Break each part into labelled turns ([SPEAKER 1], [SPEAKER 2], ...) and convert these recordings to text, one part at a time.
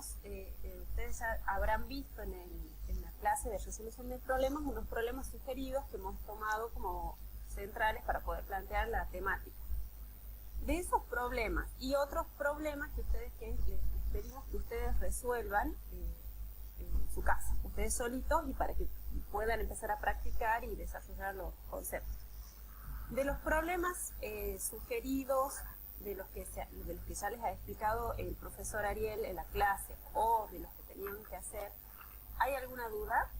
[SPEAKER 1] vimos, ustedes ya habrán visto en la clase de resolución de problemas, unos problemas sugeridos que hemos tomado como centrales para poder plantear la temática. De esos problemas y otros problemas que ustedes les pedimos que ustedes resuelvan en su casa, ustedes solitos, y para que puedan empezar a practicar y desarrollar los conceptos. De los problemas sugeridos, de los que ya les ha explicado el profesor Ariel en la clase, o de los que tenían que hacer, ¿hay alguna duda?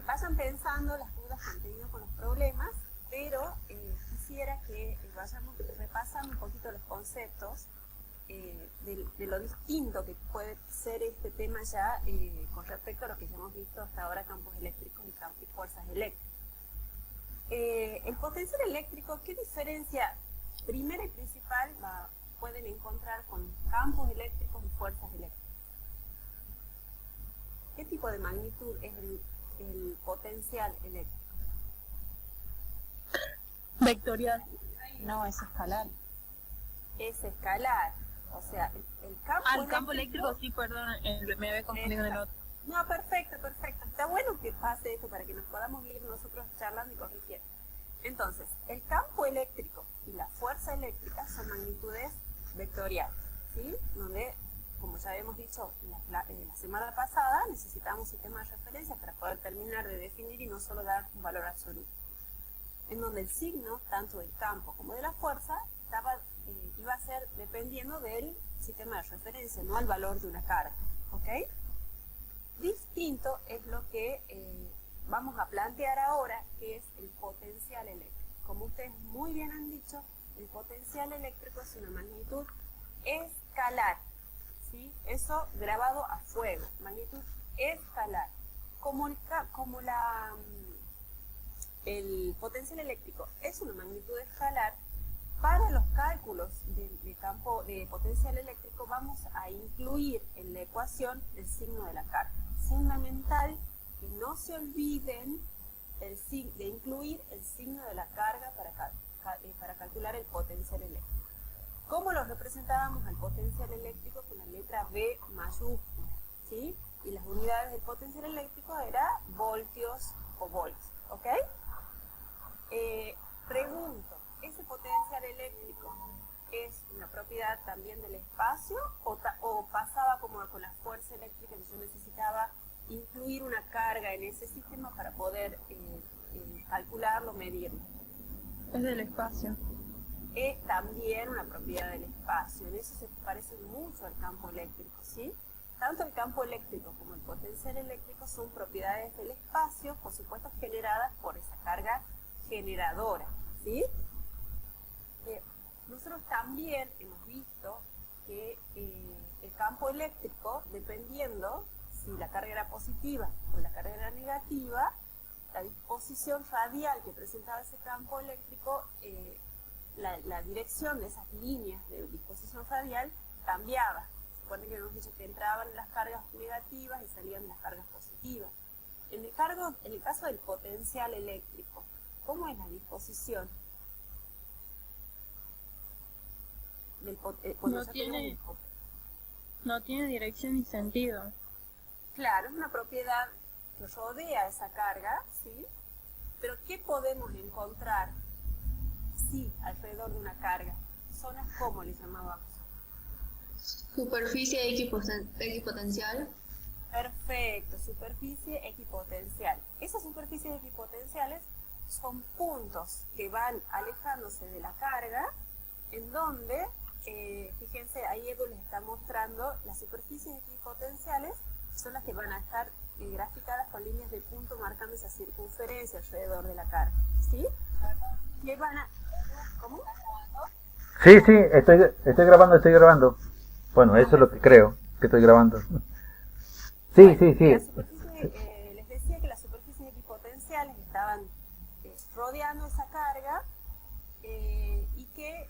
[SPEAKER 1] Vayan pensando las dudas que han tenido con los problemas, pero quisiera que vayamos repasando un poquito los conceptos de lo distinto que puede ser este tema ya con respecto a lo que ya hemos visto hasta ahora, campos eléctricos y fuerzas eléctricas. El potencial eléctrico, ¿qué diferencia primera y principal pueden encontrar con campos eléctricos y fuerzas eléctricas? ¿Qué tipo de magnitud es el potencial eléctrico?
[SPEAKER 2] Vectorial.
[SPEAKER 1] No, es escalar. Es escalar. O sea, el campo
[SPEAKER 2] el campo eléctrico, sí, perdón, me había confundido en el otro.
[SPEAKER 1] No, perfecto, perfecto. Está bueno que pase esto para que nos podamos ir nosotros charlando y corrigiendo. Entonces, el campo eléctrico y la fuerza eléctrica son magnitudes vectoriales, ¿sí? Donde, como ya habíamos dicho la semana pasada, necesitamos un sistema de referencia para poder terminar de definir y no solo dar un valor absoluto. En donde el signo, tanto del campo como de la fuerza, iba a ser dependiendo del sistema de referencia, no al valor de una carga, ¿ok? Distinto es lo que vamos a plantear ahora, que es el potencial eléctrico. Como ustedes muy bien han dicho, el potencial eléctrico es una magnitud escalar, ¿sí? Eso grabado a fuego, magnitud escalar. El potencial eléctrico es una magnitud escalar, para los cálculos de campo de potencial eléctrico vamos a incluir en la ecuación el signo de la carga. Es fundamental que no se olviden de incluir el signo de la carga para calcular el potencial eléctrico. ¿Cómo lo representábamos al potencial eléctrico? Con la letra B mayúscula, ¿sí? Y las unidades del potencial eléctrico eran voltios o volts, ¿ok? Pregunto, ¿ese potencial eléctrico es una propiedad también del espacio o pasaba como con la fuerza eléctrica, que yo necesitaba incluir una carga en ese sistema para poder calcularlo, medirlo?
[SPEAKER 2] Es del espacio.
[SPEAKER 1] Es también una propiedad del espacio, en eso se parece mucho al campo eléctrico, ¿sí? Tanto el campo eléctrico como el potencial eléctrico son propiedades del espacio, por supuesto generadas por esa carga generadora, ¿sí? Nosotros también hemos visto que el campo eléctrico, dependiendo si la carga era positiva o la carga era negativa, la disposición radial que presentaba ese campo eléctrico, la dirección de esas líneas de disposición radial cambiaba. Recuerden que hemos dicho que entraban las cargas negativas y salían las cargas positivas. En el caso del potencial eléctrico, ¿cómo es la disposición?
[SPEAKER 2] No tiene dirección ni sentido.
[SPEAKER 1] Claro, es una propiedad que rodea esa carga, ¿sí? Pero ¿qué podemos encontrar, sí, alrededor de una carga? Zonas, ¿cómo les llamábamos?
[SPEAKER 3] Superficie equipotencial.
[SPEAKER 1] Perfecto, superficie equipotencial. Esas superficies equipotenciales son puntos que van alejándose de la carga, en donde, fíjense, ahí Edu les está mostrando las superficies equipotenciales, son las que van a estar graficadas con líneas de punto marcando esa circunferencia alrededor de la carga, ¿sí? Que van a... ¿Cómo?
[SPEAKER 4] Sí, estoy grabando. Bueno, eso es lo que creo, que estoy grabando. Sí.
[SPEAKER 1] Les decía que las superficies equipotenciales estaban rodeando esa carga y que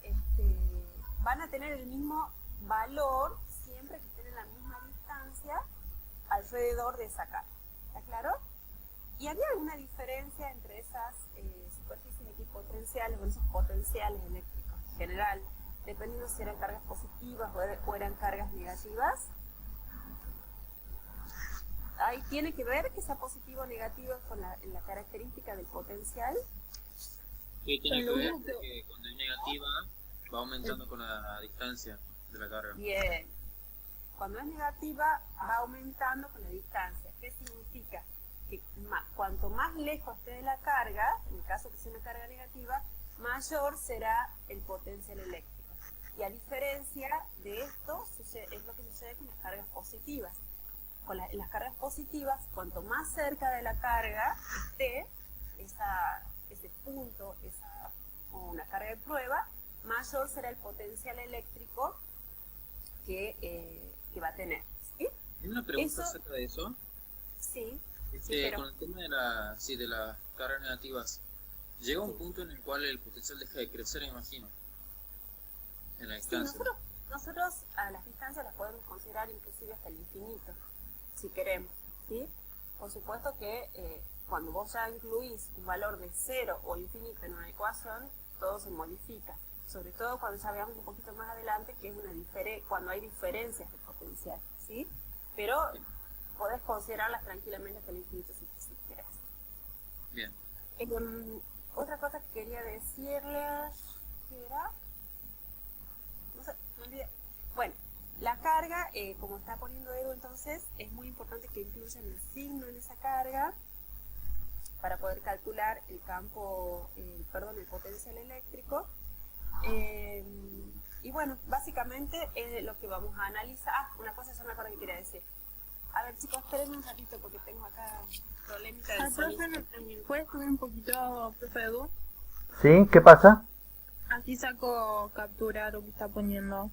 [SPEAKER 1] van a tener el mismo valor siempre que estén en la misma distancia alrededor de esa carga. ¿Está claro? ¿Y había alguna diferencia entre esas superficies equipotenciales o esos potenciales eléctricos en general dependiendo si eran cargas positivas o eran cargas negativas. Ahí tiene que ver que sea positivo o negativo con la característica del potencial.
[SPEAKER 5] Sí, tiene que
[SPEAKER 2] Lo
[SPEAKER 5] ver
[SPEAKER 2] único que-
[SPEAKER 5] que cuando es negativa va aumentando con la distancia de la carga.
[SPEAKER 1] Bien. Cuando es negativa, va aumentando con la distancia. ¿Qué significa? Que cuanto más lejos esté de la carga, en el caso que sea una carga negativa, mayor será el potencial eléctrico. Y a diferencia de esto, es lo que sucede con las cargas positivas. En las cargas positivas, cuanto más cerca de la carga esté ese punto, o una carga de prueba, mayor será el potencial eléctrico que va a tener. ¿Sí?
[SPEAKER 5] Hay una pregunta
[SPEAKER 1] Eso-
[SPEAKER 5] acerca de eso.
[SPEAKER 1] Sí. Sí, pero-
[SPEAKER 5] Con el tema de las cargas negativas, llega un punto en el cual el potencial deja de crecer, me imagino, en la
[SPEAKER 1] Sí,
[SPEAKER 5] distancia.
[SPEAKER 1] nosotros a las distancias las podemos considerar inclusive hasta el infinito, si queremos, ¿sí? Por supuesto que cuando vos ya incluís un valor de 0 o infinito en una ecuación, todo se modifica, sobre todo cuando ya veamos un poquito más adelante que es cuando hay diferencias de potencial, ¿sí? Pero podés considerarlas tranquilamente hasta el infinito si querés.
[SPEAKER 5] Bien.
[SPEAKER 1] Otra cosa que quería decirles, ¿qué era? No sé, me olvidé. Bueno, la carga, como está poniendo Edu, entonces es muy importante que incluyan el signo en esa carga para poder calcular el el potencial eléctrico. Y bueno, básicamente es lo que vamos a analizar. Una cosa ya me acuerdo que quería decir. A ver, chicos, espérenme un ratito porque tengo acá problemita de
[SPEAKER 2] Profe,
[SPEAKER 1] sonido.
[SPEAKER 2] ¿puedes subir un poquito, profe Edu?
[SPEAKER 4] ¿Sí? ¿Qué pasa?
[SPEAKER 2] Así saco captura lo que está poniendo.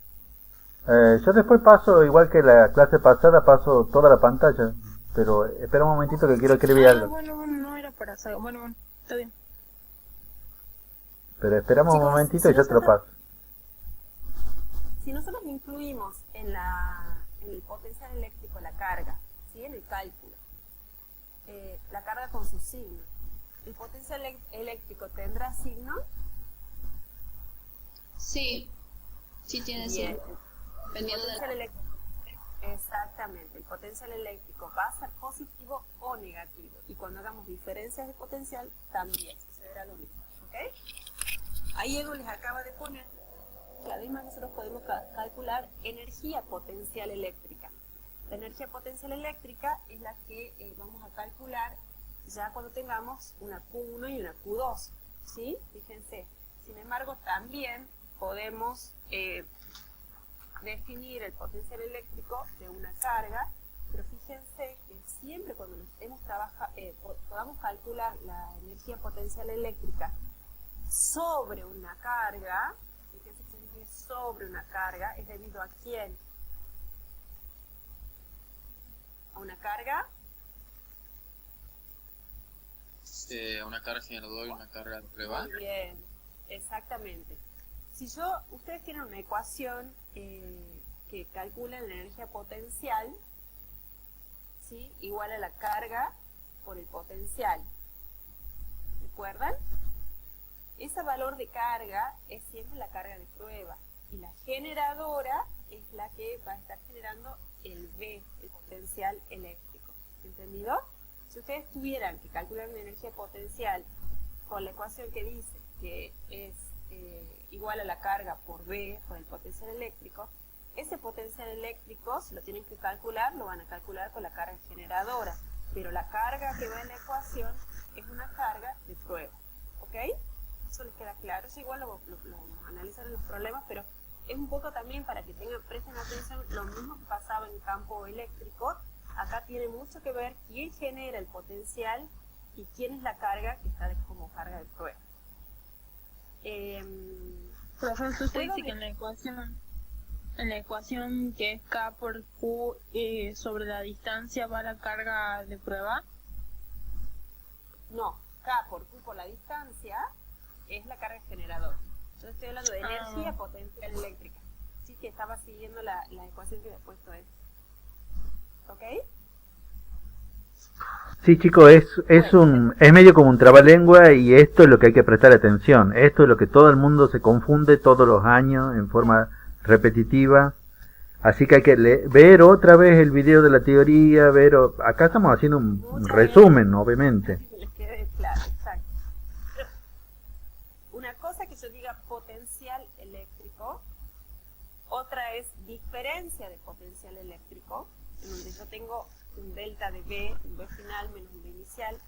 [SPEAKER 4] Yo después paso, igual que la clase pasada, paso toda la pantalla. Pero espera un momentito que quiero escribir algo.
[SPEAKER 2] Bueno, no era para sacar. Bueno, está bien.
[SPEAKER 4] Pero esperamos un
[SPEAKER 1] Chicos,
[SPEAKER 4] momentito y
[SPEAKER 1] si
[SPEAKER 4] yo te lo
[SPEAKER 1] nosotros-
[SPEAKER 4] paso.
[SPEAKER 1] Si nosotros incluimos en el potencial eléctrico la carga, ¿sí? En el cálculo, la carga con su signo, ¿el potencial eléctrico tendrá signo?
[SPEAKER 3] Sí, sí tiene
[SPEAKER 1] Bien.
[SPEAKER 3] sí.
[SPEAKER 1] El
[SPEAKER 3] Dependiendo de
[SPEAKER 1] potencial
[SPEAKER 3] la...
[SPEAKER 1] eléctrico, exactamente, el potencial eléctrico va a ser positivo o negativo. Y cuando hagamos diferencias de potencial, también sucederá lo mismo. ¿Ok? Ahí Edu les acaba de poner que además nosotros podemos calcular energía potencial eléctrica. La energía potencial eléctrica es la que vamos a calcular ya cuando tengamos una Q1 y una Q2, ¿sí? Fíjense. Sin embargo, también podemos definir el potencial eléctrico de una carga, pero fíjense que siempre cuando podamos calcular la energía potencial eléctrica sobre una carga, fíjense que se dice sobre una carga, es debido a quién. A una carga,
[SPEAKER 5] Una carga generadora y una carga de prueba.
[SPEAKER 1] muy bien, exactamente. Si ustedes tienen una ecuación que calcula la energía potencial, ¿sí? Igual a la carga por el potencial. ¿Recuerdan? Ese valor de carga es siempre la carga de prueba y la generadora es la que va a estar generando el V, el potencial eléctrico. ¿Entendido? Si ustedes tuvieran que calcular una energía potencial con la ecuación que dice que es igual a la carga por V, por el potencial eléctrico, ese potencial eléctrico, si lo tienen que calcular, lo van a calcular con la carga generadora, pero la carga que va en la ecuación es una carga de prueba. ¿Ok? Eso les queda claro. Eso igual lo analizan en los problemas, pero es un poco también para que presten atención lo mismo que pasaba en campo eléctrico. Acá tiene mucho que ver quién genera el potencial y quién es la carga que está como carga de prueba.
[SPEAKER 2] Profesor, usted dice que en la ecuación que es K por Q sobre la distancia va la carga de prueba.
[SPEAKER 1] No, K por Q por la distancia es la carga generadora. Yo estoy hablando de energía potencial eléctrica. Sí, que estaba siguiendo la ecuación que había puesto él. ¿Ok?
[SPEAKER 4] Sí, chicos, es medio como un trabalengua y esto es lo que hay que prestar atención. Esto es lo que todo el mundo se confunde todos los años en forma repetitiva. Así que hay que ver otra vez el video de la teoría, acá estamos haciendo un resumen, obviamente.
[SPEAKER 1] Que les quede claro, exacto. Una cosa que yo diga potencial eléctrico, otra es diferencia de potencial eléctrico, en donde yo tengo un delta de V, un V final menos un V inicial,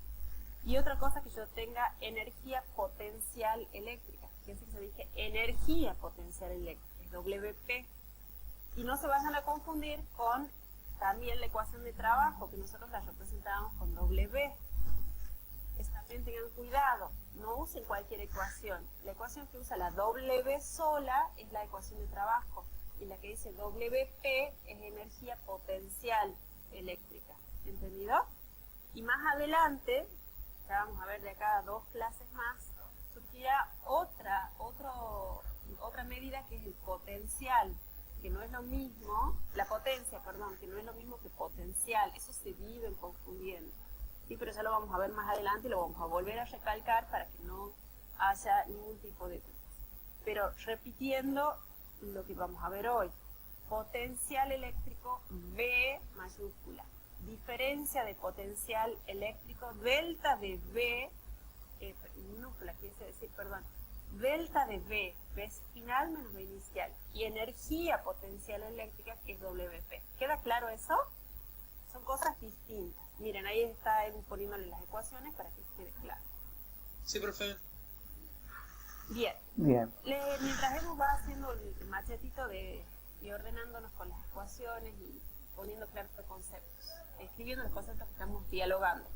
[SPEAKER 1] y otra cosa que yo tenga energía potencial eléctrica. Fíjense que yo dije energía potencial eléctrica, es WP. Y no se vayan a confundir con también la ecuación de trabajo, que nosotros la representábamos con W. También tengan cuidado, no usen cualquier ecuación. La ecuación que usa la W sola es la ecuación de trabajo, y la que dice WP es energía potencial eléctrica, ¿entendido? Y más adelante, ya vamos a ver de acá a 2 clases más, surgirá otra medida que es el potencial, que no es lo mismo, la potencia, perdón, que no es lo mismo que potencial, eso se viven confundiendo. Sí, pero ya lo vamos a ver más adelante y lo vamos a volver a recalcar para que no haya ningún tipo de dudas. Pero repitiendo lo que vamos a ver hoy, potencial eléctrico V mayúscula, diferencia de potencial eléctrico, delta de V, minúscula, quiere decir, perdón, delta de V, V final menos V inicial, y energía potencial eléctrica, que es WP. ¿Queda claro eso? Son cosas distintas. Miren, ahí está Edu poniéndole las ecuaciones para que quede claro.
[SPEAKER 5] Sí, profe.
[SPEAKER 1] Bien. Mientras Edu va haciendo el machetito y ordenándonos con las ecuaciones y poniendo claros los conceptos, escribiendo los conceptos que estamos dialogando,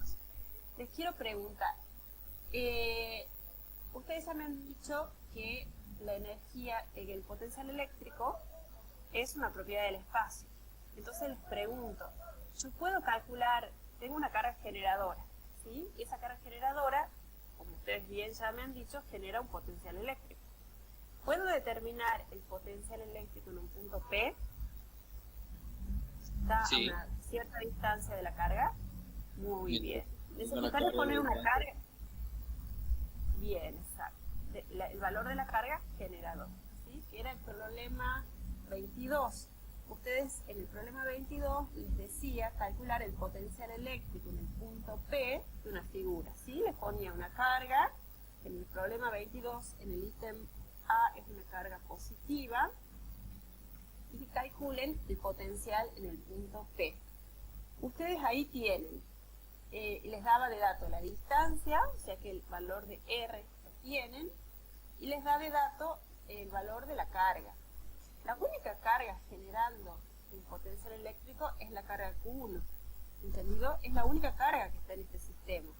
[SPEAKER 1] les quiero preguntar, ustedes ya me han dicho que la energía, el potencial eléctrico es una propiedad del espacio. Entonces les pregunto, yo puedo calcular, tengo una carga generadora, ¿sí? Y esa carga generadora, como ustedes bien ya me han dicho, genera un potencial eléctrico. ¿Puedo determinar el potencial eléctrico en un punto P? Está
[SPEAKER 5] Sí.
[SPEAKER 1] a una cierta distancia de la carga. Muy bien.
[SPEAKER 5] La
[SPEAKER 1] Necesitaré
[SPEAKER 5] carga
[SPEAKER 1] poner una
[SPEAKER 5] de-
[SPEAKER 1] carga. Bien, exacto. El valor de la carga generadora, ¿sí? Que era el problema 22. Ustedes en el problema 22 les decía calcular el potencial eléctrico en el punto P de una figura, ¿sí? Les ponía una carga, en el problema 22, en el ítem A es una carga positiva, y calculen el potencial en el punto P. Ustedes ahí tienen, les daba de dato la distancia, o sea que el valor de R lo tienen, y les da de dato el valor de la carga. La única carga generando el potencial eléctrico es la carga Q1, ¿entendido? Es la única carga que está en este sistema.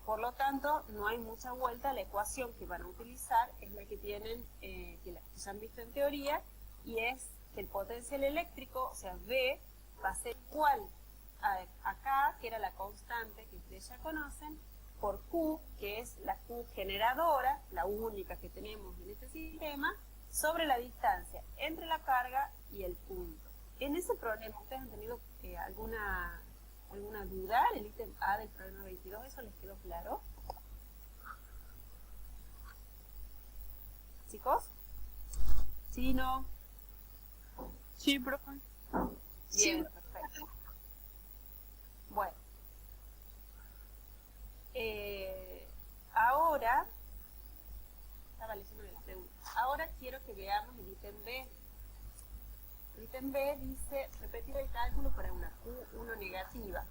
[SPEAKER 1] Por lo tanto, no hay mucha vuelta. La ecuación que van a utilizar es la que tienen, que ya han visto en teoría, y es que el potencial eléctrico, o sea, V, va a ser igual a K, que era la constante que ustedes ya conocen, por Q, que es la Q generadora, la única que tenemos en este sistema, sobre la distancia entre la carga y el punto. En ese problema, ¿ustedes han tenido alguna duda en el ítem A del problema 22? ¿Eso les quedó claro? ¿Chicos? ¿Sí, no?
[SPEAKER 2] Sí, profe.
[SPEAKER 1] Bien, perfecto. Bueno. Ahora, estaba leyendo las preguntas. Ahora quiero que veamos el ítem B. El ítem B dice repetir el cálculo para una Q1 negativa.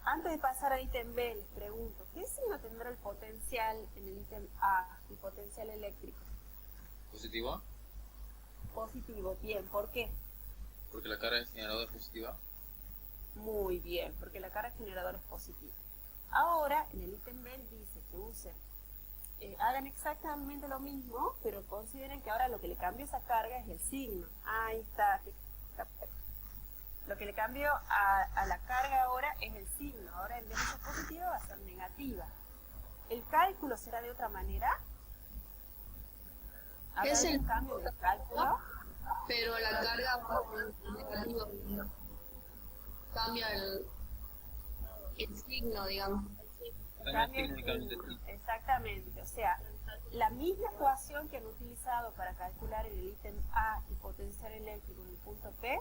[SPEAKER 1] Antes de pasar al ítem B, les pregunto, ¿qué signo tendrá el potencial en el ítem A, el potencial eléctrico?
[SPEAKER 5] ¿Positivo?
[SPEAKER 1] Positivo, bien, ¿por qué?
[SPEAKER 5] Porque la carga generadora es positiva.
[SPEAKER 1] Muy bien, porque la carga generadora es positiva. Ahora, en el ítem B dice que usen, hagan exactamente lo mismo, pero consideren que ahora lo que le cambia esa carga es el signo. Ahí está. Lo que le cambio a la carga ahora es el signo. Ahora en vez de ser positiva va a ser negativa. ¿El cálculo será de otra manera? ¿Habrá
[SPEAKER 3] Es el
[SPEAKER 1] un cambio del cálculo?
[SPEAKER 3] pero la carga negativa cambia el el signo, digamos.
[SPEAKER 1] Cambia el
[SPEAKER 5] técnicamente,
[SPEAKER 1] signo,
[SPEAKER 5] sí.
[SPEAKER 1] exactamente, o sea, la misma ecuación que han utilizado para calcular en el ítem A el potencial eléctrico en el punto P,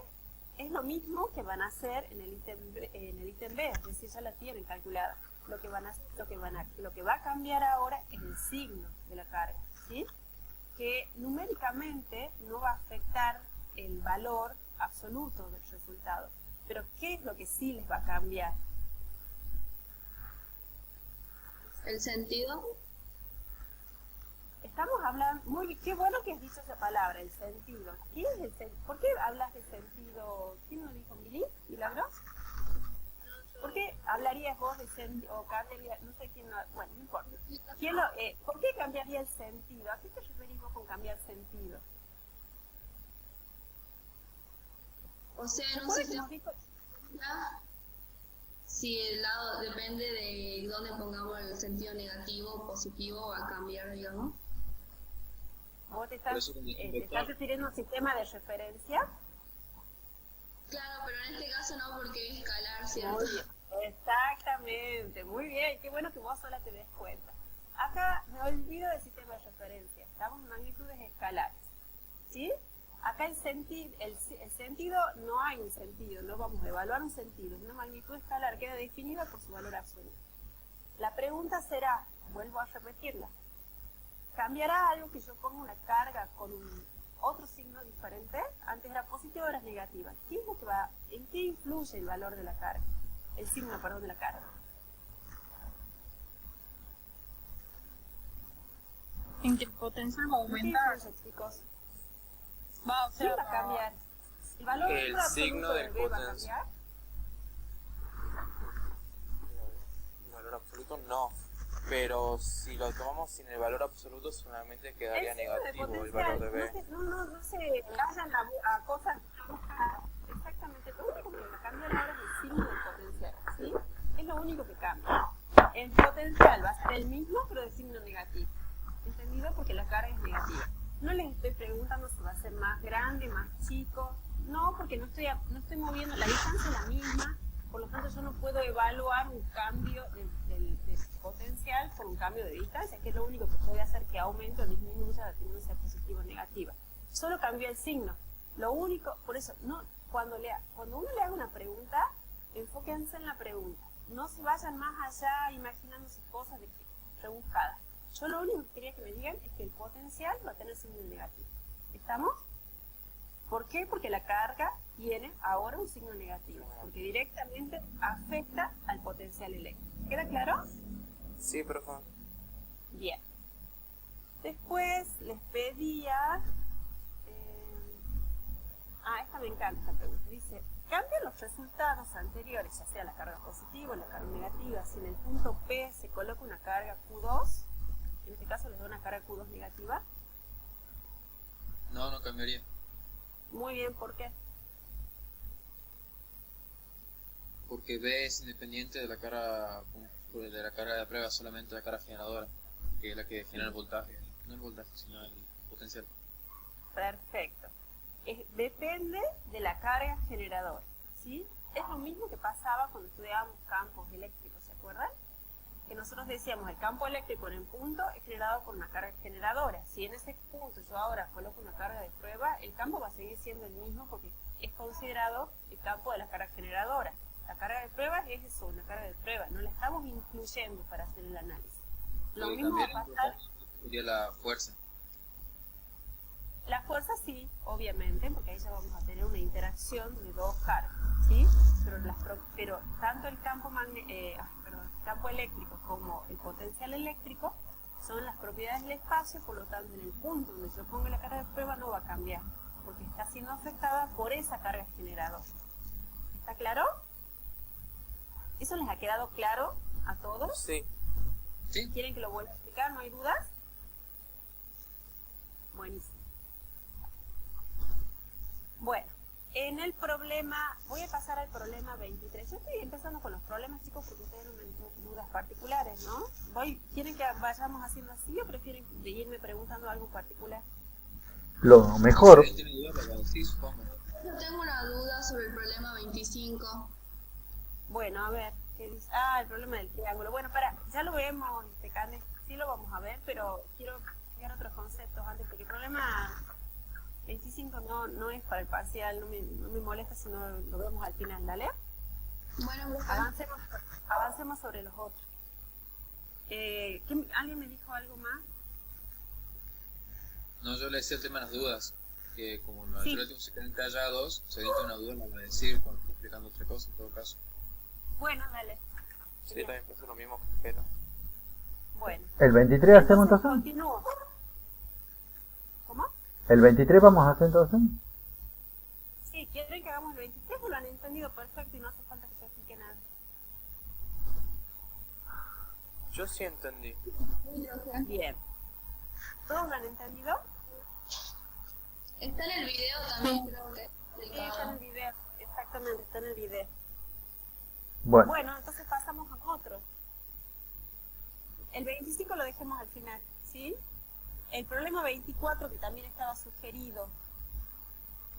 [SPEAKER 1] es lo mismo que van a hacer en el ítem B, es decir, ya la tienen calculada. Lo que va a cambiar ahora es el signo de la carga, ¿sí? Que numéricamente no va a afectar el valor absoluto del resultado. Pero ¿qué es lo que sí les va a cambiar?
[SPEAKER 3] El sentido,
[SPEAKER 1] Estamos hablando, muy bien, qué bueno que has dicho esa palabra, el sentido. ¿Qué es el sentido? ¿Por qué hablas de sentido? ¿Quién lo dijo? ¿Mili? ¿Milagros? ¿Por qué hablarías vos de sentido? O cambiaría, no sé quién, bueno, no importa. ¿Por qué cambiaría el sentido? ¿A qué te referís vos con cambiar sentido?
[SPEAKER 3] o sea, en un
[SPEAKER 1] ¿Recuerdas que
[SPEAKER 3] sistema,
[SPEAKER 1] nos dijo?
[SPEAKER 3] si el lado depende de dónde pongamos el sentido negativo o positivo, va a cambiar, digamos.
[SPEAKER 1] ¿Vos te
[SPEAKER 5] Por
[SPEAKER 1] estás,
[SPEAKER 5] eso como es un
[SPEAKER 1] te estás
[SPEAKER 5] vector.
[SPEAKER 1] refiriendo a un sistema de referencia?
[SPEAKER 3] Claro, pero en este caso no, porque es escalar, ¿cierto?
[SPEAKER 1] Muy bien. Exactamente, muy bien, qué bueno que vos sola te des cuenta. Acá me olvido del sistema de referencia, estamos en magnitudes escalares, ¿sí? Acá el sentido, no hay un sentido, no vamos a evaluar un sentido, es una magnitud escalar, queda definida por su valor absoluto. La pregunta será, vuelvo a repetirla, ¿cambiará algo que yo ponga una carga con otro signo diferente? Antes era positiva, ahora es negativa. ¿Qué es lo que ¿En qué influye el valor de la carga? El signo, perdón, de la carga.
[SPEAKER 2] En que el potencial va a
[SPEAKER 1] ¿En qué
[SPEAKER 2] aumentar.
[SPEAKER 1] influye, chicos?
[SPEAKER 2] Va, o
[SPEAKER 1] ¿Qué
[SPEAKER 2] sea,
[SPEAKER 1] va a cambiar? ¿El valor
[SPEAKER 6] El
[SPEAKER 1] absoluto
[SPEAKER 6] signo
[SPEAKER 1] de
[SPEAKER 6] del
[SPEAKER 1] B va a
[SPEAKER 6] potencial.
[SPEAKER 1] cambiar?
[SPEAKER 6] El valor absoluto no, pero si lo tomamos sin el valor absoluto solamente quedaría
[SPEAKER 1] El signo de
[SPEAKER 6] negativo el valor de
[SPEAKER 1] potencial,
[SPEAKER 6] B.
[SPEAKER 1] no se vayan a cosas exactamente. Lo único que va a cambiar ahora es el signo del potencial, ¿sí? Es lo único que cambia. El potencial va a ser el mismo, pero de signo negativo. ¿Entendido? Porque la carga es negativa. No les estoy preguntando si va a ser más grande, más chico. No, porque no estoy moviendo, la distancia es la misma, por lo tanto yo no puedo evaluar un cambio del potencial por un cambio de distancia, que es lo único que puede hacer que aumente o disminuya la tendencia positiva o negativa. Solo cambia el signo. Lo único, por eso, cuando uno le haga una pregunta, enfóquense en la pregunta. No se vayan más allá imaginándose cosas rebuscadas. Yo lo único que quería que me digan es que el potencial va a tener signo negativo. ¿Estamos? ¿Por qué? Porque la carga tiene ahora un signo negativo, porque directamente afecta al potencial eléctrico. ¿Queda claro?
[SPEAKER 6] Sí, profe.
[SPEAKER 1] Bien. Después les pedía... esta me encanta, esta pregunta. Dice, ¿cambian los resultados anteriores, ya sea la carga positiva o la carga negativa, si en el punto P se coloca una carga Q2? En este caso les da una carga Q2 negativa.
[SPEAKER 5] No, no cambiaría.
[SPEAKER 1] Muy bien, ¿por qué?
[SPEAKER 5] Porque B es independiente de la carga de prueba, solamente la carga generadora, que es la que genera el voltaje. No el voltaje, sino el potencial.
[SPEAKER 1] Perfecto. Depende de la carga generadora, ¿sí? Es lo mismo que pasaba cuando estudiábamos campos eléctricos, ¿se acuerdan? Que nosotros decíamos, el campo eléctrico en el punto es generado por una carga generadora. Si en ese punto yo ahora coloco una carga de prueba, el campo va a seguir siendo el mismo porque es considerado el campo de la carga generadora. La carga de prueba es eso, una carga de prueba, no la estamos incluyendo para hacer el análisis. Lo
[SPEAKER 5] que
[SPEAKER 1] mismo va a
[SPEAKER 5] cambiaría
[SPEAKER 1] pasar...
[SPEAKER 5] sería la fuerza.
[SPEAKER 1] La fuerza sí, obviamente, porque ahí ya vamos a tener una interacción de dos cargas, ¿sí? Pero tanto el campo eléctrico como el potencial eléctrico son las propiedades del espacio, por lo tanto en el punto donde yo pongo la carga de prueba no va a cambiar, porque está siendo afectada por esa carga generadora. ¿Está claro? ¿Eso les ha quedado claro a todos?
[SPEAKER 6] Sí.
[SPEAKER 5] ¿Sí?
[SPEAKER 1] ¿Quieren que lo vuelva a explicar? ¿No hay dudas? Buenísimo. Bueno, en el problema, voy a pasar al problema 23. Yo estoy empezando con los problemas, chicos, porque ustedes no me tienen dudas particulares, ¿no? ¿Quieren que vayamos haciendo así o prefieren irme preguntando algo particular?
[SPEAKER 4] Lo mejor,
[SPEAKER 5] Si alguien tiene duda, sí, supongo.
[SPEAKER 3] Yo tengo una duda sobre el problema 25.
[SPEAKER 1] Bueno, a ver, ¿Qué dice? El problema del triángulo. Bueno, ya lo vemos, Cande, sí lo vamos a ver, pero quiero fijar otros conceptos antes, porque el problema 25 no es para el parcial, no me molesta si no lo vemos al final, ¿dale?
[SPEAKER 3] Bueno, profe.
[SPEAKER 1] Avancemos sobre los otros. ¿Alguien me dijo algo más?
[SPEAKER 5] No, yo le decía el tema de las dudas, que como
[SPEAKER 1] Sí.
[SPEAKER 5] yo le tengo que callados, si alguien tiene una duda me va a decir cuando estoy explicando otra cosa, en todo caso.
[SPEAKER 1] Bueno, dale.
[SPEAKER 6] Sí, yo también pienso lo mismo, pero
[SPEAKER 1] Bueno.
[SPEAKER 4] ¿El 23 hacemos entonces?
[SPEAKER 1] Continúo. ¿Cómo?
[SPEAKER 4] ¿El 23 vamos a hacer entonces?
[SPEAKER 1] Sí, ¿quieren que hagamos el 23 o lo han entendido perfecto y no hace falta que se explique nada?
[SPEAKER 6] yo sí entendí.
[SPEAKER 1] Bien. ¿Todos lo han entendido?
[SPEAKER 3] Está en el video también, creo que.
[SPEAKER 1] Sí, está en el video. Exactamente, está en el video.
[SPEAKER 4] Bueno,
[SPEAKER 1] Bueno, entonces pasamos a otro. El 25 lo dejemos al final, ¿sí? El problema 24, que también estaba sugerido,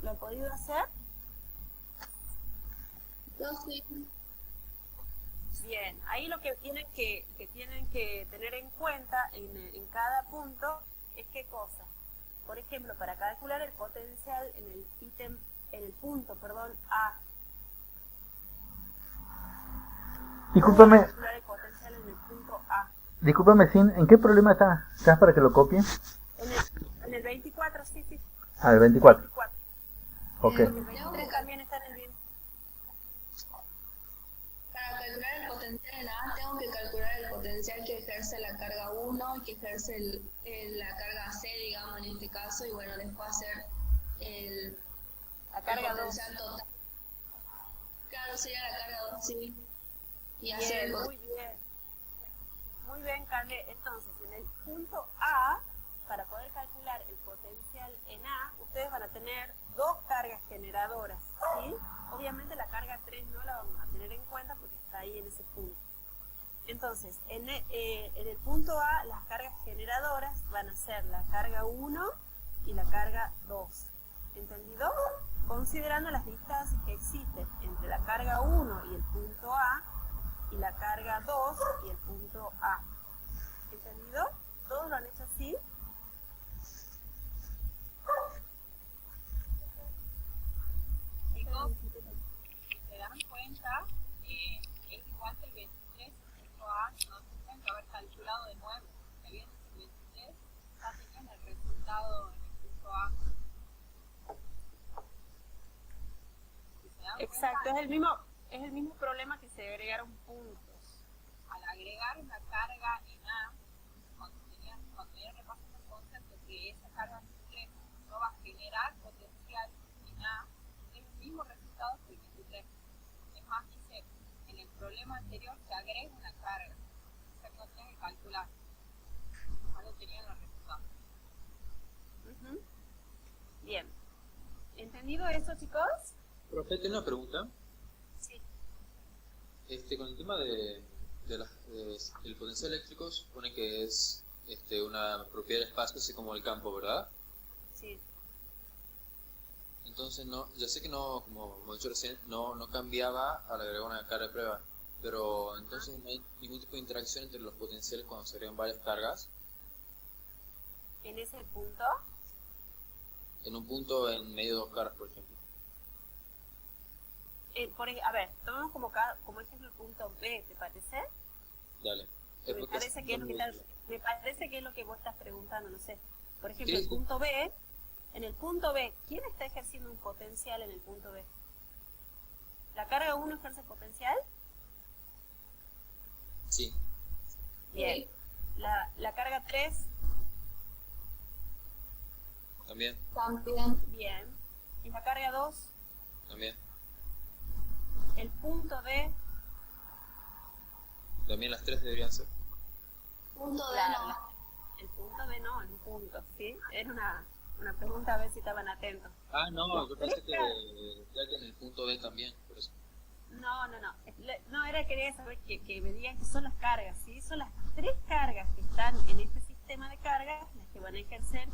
[SPEAKER 1] ¿lo han podido hacer?
[SPEAKER 3] Yo sí.
[SPEAKER 1] Bien, ahí lo que tienen que tener en cuenta en cada punto es qué cosa. Por ejemplo, para calcular el potencial en el punto A.
[SPEAKER 4] discúlpame,
[SPEAKER 1] Calcular el potencial en el punto A.
[SPEAKER 4] ¿en qué problema estás para que lo copien?
[SPEAKER 1] En el 24, sí.
[SPEAKER 4] El 24.
[SPEAKER 1] 24.
[SPEAKER 4] Ok.
[SPEAKER 1] El 23 también está en el bien.
[SPEAKER 3] Para calcular el potencial en A, tengo que calcular el potencial que ejerce la carga 1 y que ejerce la carga C, digamos, en este caso, y bueno, después hacer
[SPEAKER 1] La carga 2.
[SPEAKER 3] potencial total. Claro, sería la carga 2, sí. Y hacer
[SPEAKER 1] Bien,
[SPEAKER 3] el
[SPEAKER 1] muy bien. Muy bien, Cande. Entonces, en el punto A, para poder calcular el potencial en A, ustedes van a tener dos cargas generadoras, ¿sí? Obviamente la carga 3 no la vamos a tener en cuenta porque está ahí en ese punto. Entonces, en el punto A, las cargas generadoras van a ser la carga 1 y la carga 2. ¿Entendido? Considerando las distancias que existen entre la carga 1 y el punto A, y la carga 2 y el punto A. ¿Entendido? ¿Todos lo han hecho así?
[SPEAKER 7] Chicos, si se dan cuenta, es igual que el 23, el punto A, no tienen que haber calculado de nuevo. Se viene el 23, ya tenían el resultado en el punto A. Si se dan
[SPEAKER 1] Exacto,
[SPEAKER 7] cuenta,
[SPEAKER 1] es el mismo problema que se agregaron puntos.
[SPEAKER 7] al agregar una carga en A, cuando tenían repasando el concepto que esa carga en no va a generar potencial en A, es el mismo resultado que el 23. Es más, dice, en el problema anterior se agrega una carga, o sea que no tienen que calcular, algo tenían los resultados.
[SPEAKER 1] Ujú. Bien. ¿Entendido eso, chicos?
[SPEAKER 5] Profe, tengo una pregunta.
[SPEAKER 1] Sí.
[SPEAKER 5] Con el tema el potencial eléctrico supone que es una propiedad del espacio, así como el campo, ¿verdad?
[SPEAKER 1] Sí.
[SPEAKER 5] Entonces, ya sé que no, como he dicho recién, no cambiaba al agregar una carga de prueba, pero entonces no hay ningún tipo de interacción entre los potenciales cuando se agregan varias cargas.
[SPEAKER 1] En ese punto,
[SPEAKER 5] En un punto en medio de dos cargas, por ejemplo.
[SPEAKER 1] a ver, tomemos como ejemplo el punto B, ¿te parece?
[SPEAKER 5] Dale.
[SPEAKER 1] Me parece que es lo que vos estás preguntando, no sé. Por ejemplo,
[SPEAKER 5] Sí.
[SPEAKER 1] el punto B, en el punto B, ¿quién está ejerciendo un potencial en el punto B? ¿La carga 1 ejerce potencial?
[SPEAKER 5] Sí,
[SPEAKER 1] Bien. La carga 3,
[SPEAKER 5] también,
[SPEAKER 3] También.
[SPEAKER 1] bien. ¿Y la carga 2?
[SPEAKER 5] también.
[SPEAKER 1] El punto D,
[SPEAKER 5] También las tres deberían ser.
[SPEAKER 3] Punto D
[SPEAKER 1] la-
[SPEAKER 3] no.
[SPEAKER 1] el punto D no, es un punto, ¿sí? Era una pregunta a ver si estaban atentos.
[SPEAKER 5] Ah, no, yo pensé
[SPEAKER 1] tres
[SPEAKER 5] que ya que en el punto D también, por eso.
[SPEAKER 1] No. Quería saber que me digan que son las cargas, ¿sí? Son las tres cargas que están en este sistema de cargas las que van a ejercer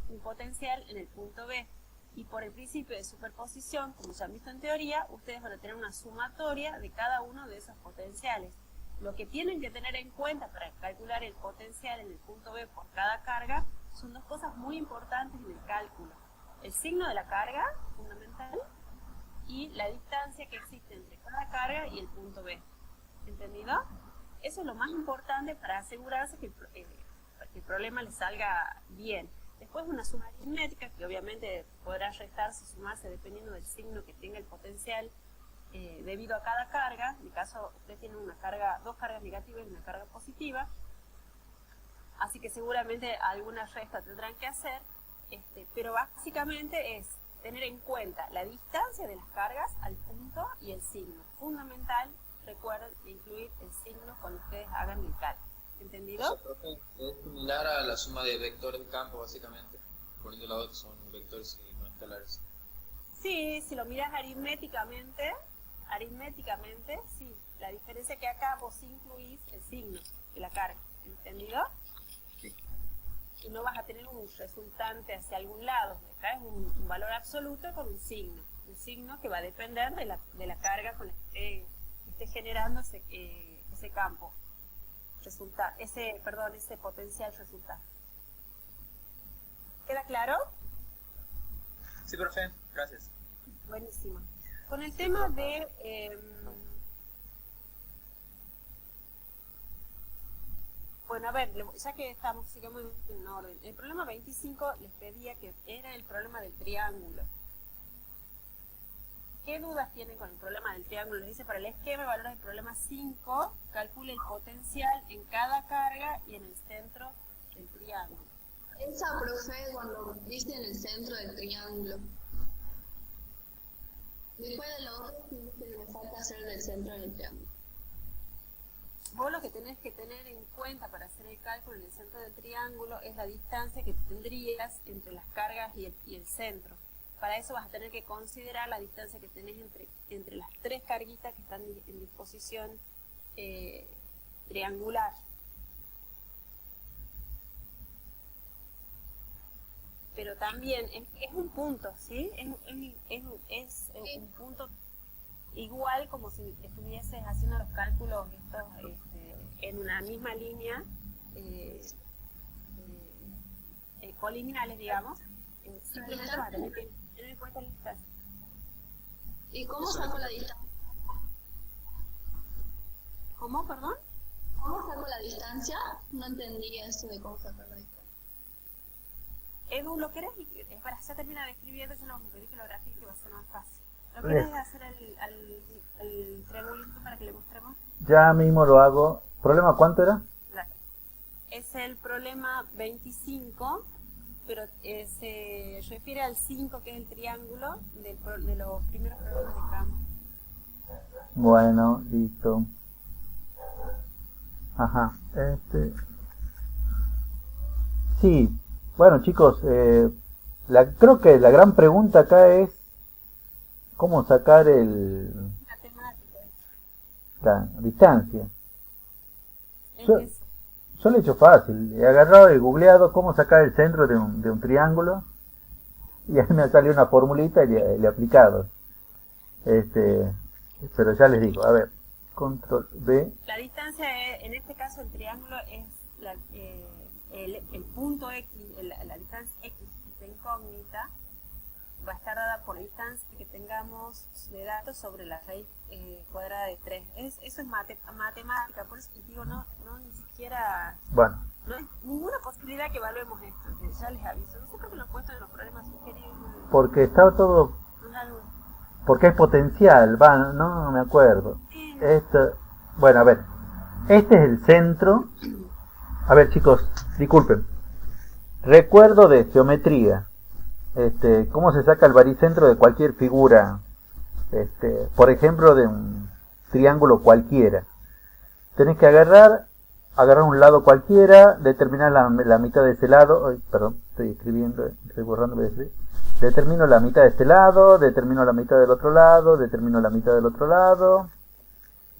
[SPEAKER 1] un potencial en el punto B. Y por el principio de superposición, como ya han visto en teoría, ustedes van a tener una sumatoria de cada uno de esos potenciales. Lo que tienen que tener en cuenta para calcular el potencial en el punto B por cada carga son dos cosas muy importantes en el cálculo. El signo de la carga, fundamental, y la distancia que existe entre cada carga y el punto B. ¿Entendido? Eso es lo más importante para asegurarse que el problema les salga bien. Después una suma aritmética, que obviamente podrá restarse y sumarse dependiendo del signo que tenga el potencial debido a cada carga. En mi caso, ustedes tienen dos cargas negativas y una carga positiva. Así que seguramente alguna resta tendrán que hacer, pero básicamente es tener en cuenta la distancia de las cargas al punto y el signo. Fundamental, recuerden incluir el signo cuando ustedes hagan el cálculo. ¿Entendido?
[SPEAKER 5] O sea, profe, es similar a la suma de vectores de campo, básicamente, poniendo lado que son vectores y no escalares.
[SPEAKER 1] Sí, si lo miras aritméticamente, sí. La diferencia que acá vos incluís el signo de la carga. ¿Entendido?
[SPEAKER 5] Sí.
[SPEAKER 1] Y no vas a tener un resultante hacia algún lado. Acá es un valor absoluto con un signo que va a depender de la carga con la que esté generando ese campo. Ese potencial resultado. ¿Queda claro?
[SPEAKER 6] Sí, profe, gracias.
[SPEAKER 1] Buenísimo. Con el tema de bueno, a ver, ya que sigamos en orden. El problema 25 les pedía que era el problema del triángulo. ¿Qué dudas tienen con el problema del triángulo? Les dice, para el esquema de valores del problema 5, calcule el potencial en cada carga y en el centro del triángulo.
[SPEAKER 3] Esa, profe, cuando dice en el centro del triángulo. Después de lo otro, me falta hacer del centro del triángulo.
[SPEAKER 1] Vos lo que tenés que tener en cuenta para hacer el cálculo en el centro del triángulo es la distancia que tendrías entre las cargas y el centro. Para eso vas a tener que considerar la distancia que tenés entre las tres carguitas que están en disposición triangular. Pero también es un punto, ¿sí? Es un punto igual como si estuvieses haciendo los cálculos estos en una misma línea, colineales, digamos. Simplemente vas a tener que tener en cuenta la distancia.
[SPEAKER 3] ¿Y cómo saco la distancia?
[SPEAKER 1] ¿Cómo, perdón?
[SPEAKER 3] ¿Cómo saco la distancia? No entendí eso de cómo sacar la distancia.
[SPEAKER 1] Edu, ¿lo querés? Para ya terminar escribiendo, yo lo pedí que lo grafique, que va a ser más fácil. ¿Lo querés hacer el triangulito para que le mostremos?
[SPEAKER 4] Ya mismo lo hago. ¿Problema cuánto era?
[SPEAKER 1] Es el problema 25, pero se refiere al 5, que es el triángulo de los primeros problemas de campo.
[SPEAKER 4] Bueno, listo. Ajá, sí, bueno chicos, creo que la gran pregunta acá es cómo sacar
[SPEAKER 1] La temática.
[SPEAKER 4] la distancia.
[SPEAKER 1] Es
[SPEAKER 4] Yo,
[SPEAKER 1] que es-
[SPEAKER 4] yo lo he hecho fácil, he agarrado y googleado cómo sacar el centro de un triángulo y ahí me salió una formulita y le he aplicado. Pero ya les digo, a ver, control B.
[SPEAKER 1] La distancia, en este caso el triángulo, es el punto X, la distancia X de incógnita, va a estar dada por la distancia que tengamos de datos sobre la raíz cuadrada de 3. Eso es matemática, por eso les digo, no ni siquiera,
[SPEAKER 4] Bueno,
[SPEAKER 1] no hay ninguna posibilidad que evaluemos esto, ya les aviso. No sé por qué lo he puesto en los problemas sugeridos.
[SPEAKER 4] porque estaba todo,
[SPEAKER 1] No es algo-
[SPEAKER 4] porque es potencial, no me acuerdo. Bueno, a ver, este es el centro. A ver chicos, disculpen. Recuerdo de geometría. Cómo se saca el baricentro de cualquier figura. Por ejemplo, de un triángulo cualquiera. Tenés que agarrar un lado cualquiera, determinar la mitad de ese lado. Ay, perdón, estoy escribiendo, estoy borrando. Determino la mitad de este lado, determino la mitad del otro lado, determino la mitad del otro lado.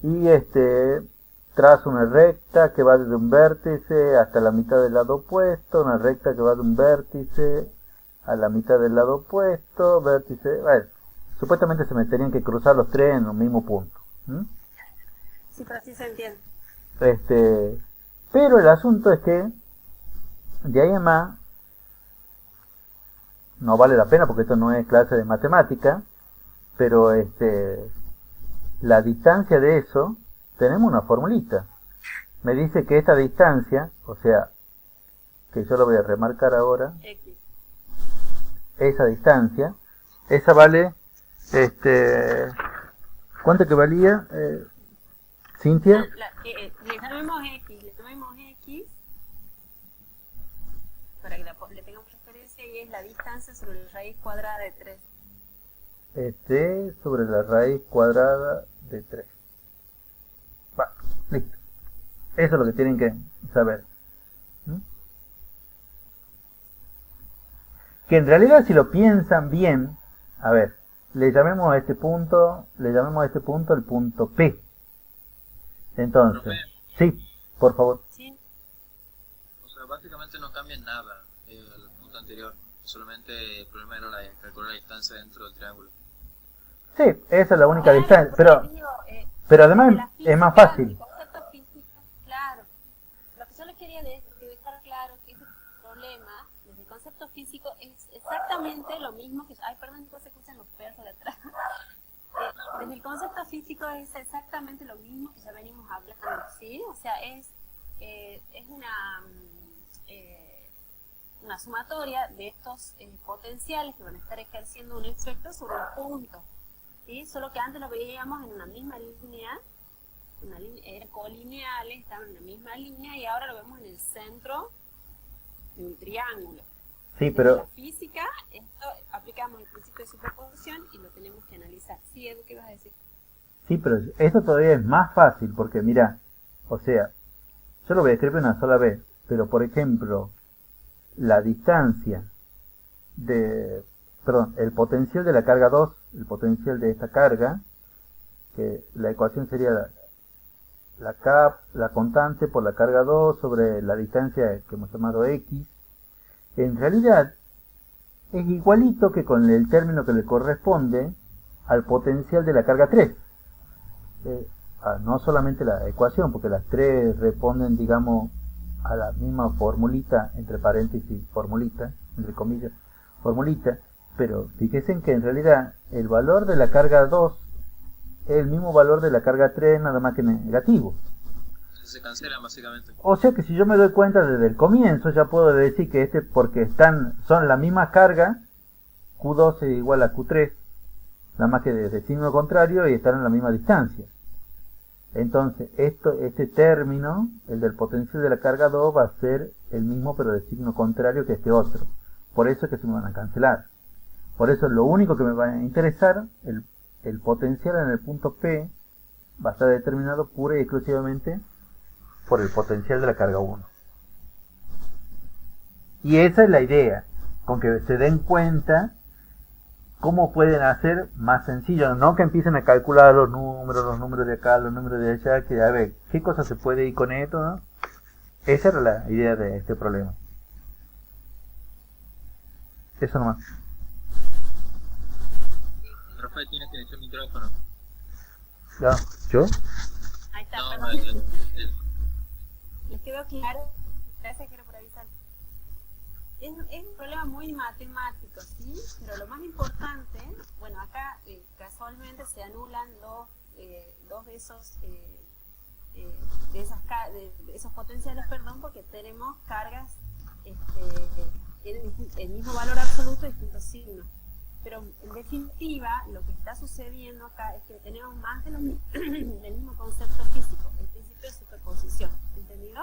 [SPEAKER 4] Y trazo una recta que va desde un vértice hasta la mitad del lado opuesto, una recta que va de un vértice a la mitad del lado opuesto, vértice, bueno, supuestamente se me tenían que cruzar los tres en un mismo punto.
[SPEAKER 1] Sí, pero así se entiende.
[SPEAKER 4] Pero el asunto es que de ahí en más no vale la pena porque esto no es clase de matemática, pero la distancia de eso tenemos una formulita. Me dice que esta distancia, o sea, que yo lo voy a remarcar ahora,
[SPEAKER 1] X.
[SPEAKER 4] esa distancia, esa vale, ¿cuánto que valía, Cintia?
[SPEAKER 1] Le llamemos X, para que le tengamos referencia, y es la distancia sobre la raíz cuadrada de 3.
[SPEAKER 4] Sobre la raíz cuadrada de 3. Va, listo. Eso es lo que tienen que saber. Que en realidad, si lo piensan bien, a ver, le llamemos a este punto el punto P. Entonces, sí, por favor.
[SPEAKER 1] ¿Sí?
[SPEAKER 5] O sea, básicamente no cambia nada el punto anterior. Solamente el problema era calcular la distancia dentro del triángulo.
[SPEAKER 4] Sí, esa es la única distancia,
[SPEAKER 1] Porque
[SPEAKER 4] pero además
[SPEAKER 1] de la
[SPEAKER 4] es más
[SPEAKER 1] física,
[SPEAKER 4] fácil.
[SPEAKER 1] el concepto físico, claro. Lo que yo les quería dejar claro que este problema, desde el concepto físico, es exactamente lo mismo que... Ay, perdón, no se escuchan los perros de atrás. Desde el concepto físico es exactamente lo mismo que ya venimos hablando, ¿sí? O sea, es una sumatoria de estos potenciales que van a estar ejerciendo un efecto sobre un punto, ¿sí? Solo que antes lo veíamos en una misma línea, eran colineales, estaban en la misma línea, y ahora lo vemos en el centro de un triángulo.
[SPEAKER 4] Sí,
[SPEAKER 1] En
[SPEAKER 4] pero
[SPEAKER 1] la física, esto aplicamos el principio de superposición y lo tenemos que analizar. Sí, Edu, ¿qué ibas a decir?
[SPEAKER 4] sí, pero esto todavía es más fácil porque mira, o sea, yo lo voy a escribir una sola vez, pero por ejemplo, la distancia el potencial de la carga 2, el potencial de esta carga, que la ecuación sería la constante por la carga 2 sobre la distancia que hemos llamado X, en realidad es igualito que con el término que le corresponde al potencial de la carga 3. No solamente la ecuación, porque las tres responden, digamos, a la misma formulita, entre paréntesis, formulita, entre comillas, formulita, pero fíjense en que en realidad el valor de la carga 2 es el mismo valor de la carga 3, nada más que negativo.
[SPEAKER 5] Se cancelan básicamente.
[SPEAKER 4] O sea que si yo me doy cuenta desde el comienzo, ya puedo decir que porque son la misma carga, Q2 es igual a Q3, nada más que de signo contrario, y están en la misma distancia. Entonces, este término, el del potencial de la carga 2, va a ser el mismo pero de signo contrario que este otro. Por eso es que se me van a cancelar. Por eso lo único que me va a interesar, el potencial en el punto P, va a estar determinado pura y exclusivamente por el potencial de la carga 1. Y esa es la idea, con que se den cuenta cómo pueden hacer más sencillo, no que empiecen a calcular los números de acá, los números de allá, que a ver, ¿qué cosa se puede ir con esto? ¿No? Esa era la idea de este problema. Eso nomás.
[SPEAKER 5] Rafael, tienes que echar el micrófono.
[SPEAKER 4] ¿Ya? ¿Yo?
[SPEAKER 1] Ahí está,
[SPEAKER 5] No,
[SPEAKER 1] perdón. ¿Les quedó claro? Gracias, quiero por avisar. Es un problema muy matemático, ¿sí? Pero lo más importante, bueno, acá casualmente se anulan dos de esos potenciales, perdón, porque tenemos cargas, tienen el mismo valor absoluto y distintos signos. Pero en definitiva, lo que está sucediendo acá es que tenemos más del mismo concepto físico, el principio de superposición, ¿entendido?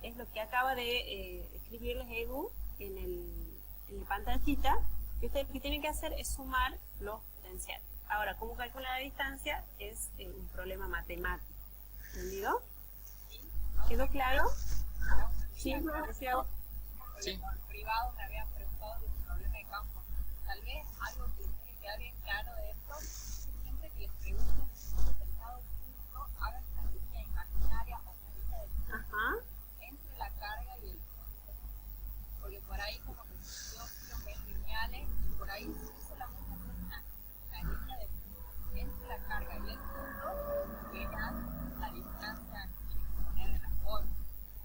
[SPEAKER 1] Es lo que acaba de escribirles Edu en la pantallita, y ustedes lo que tienen que hacer es sumar los potenciales. Ahora, ¿cómo calcular la distancia? Es un problema matemático, ¿entendido? ¿Quedó claro? Sí, decía.
[SPEAKER 5] Sí.
[SPEAKER 7] En privado me habían preguntado de un problema de campo. Tal vez algo que tiene que quedar bien claro de esto es simplemente que les pregunten si en determinado punto hagan una línea imaginaria o una línea de
[SPEAKER 1] Ajá.
[SPEAKER 7] entre la carga y el punto. Porque por ahí como que yo quiero que es lineal por ahí sí solamente hacer una línea de puntos entre la carga y el punto, que era la distancia que tiene que poner en la forma.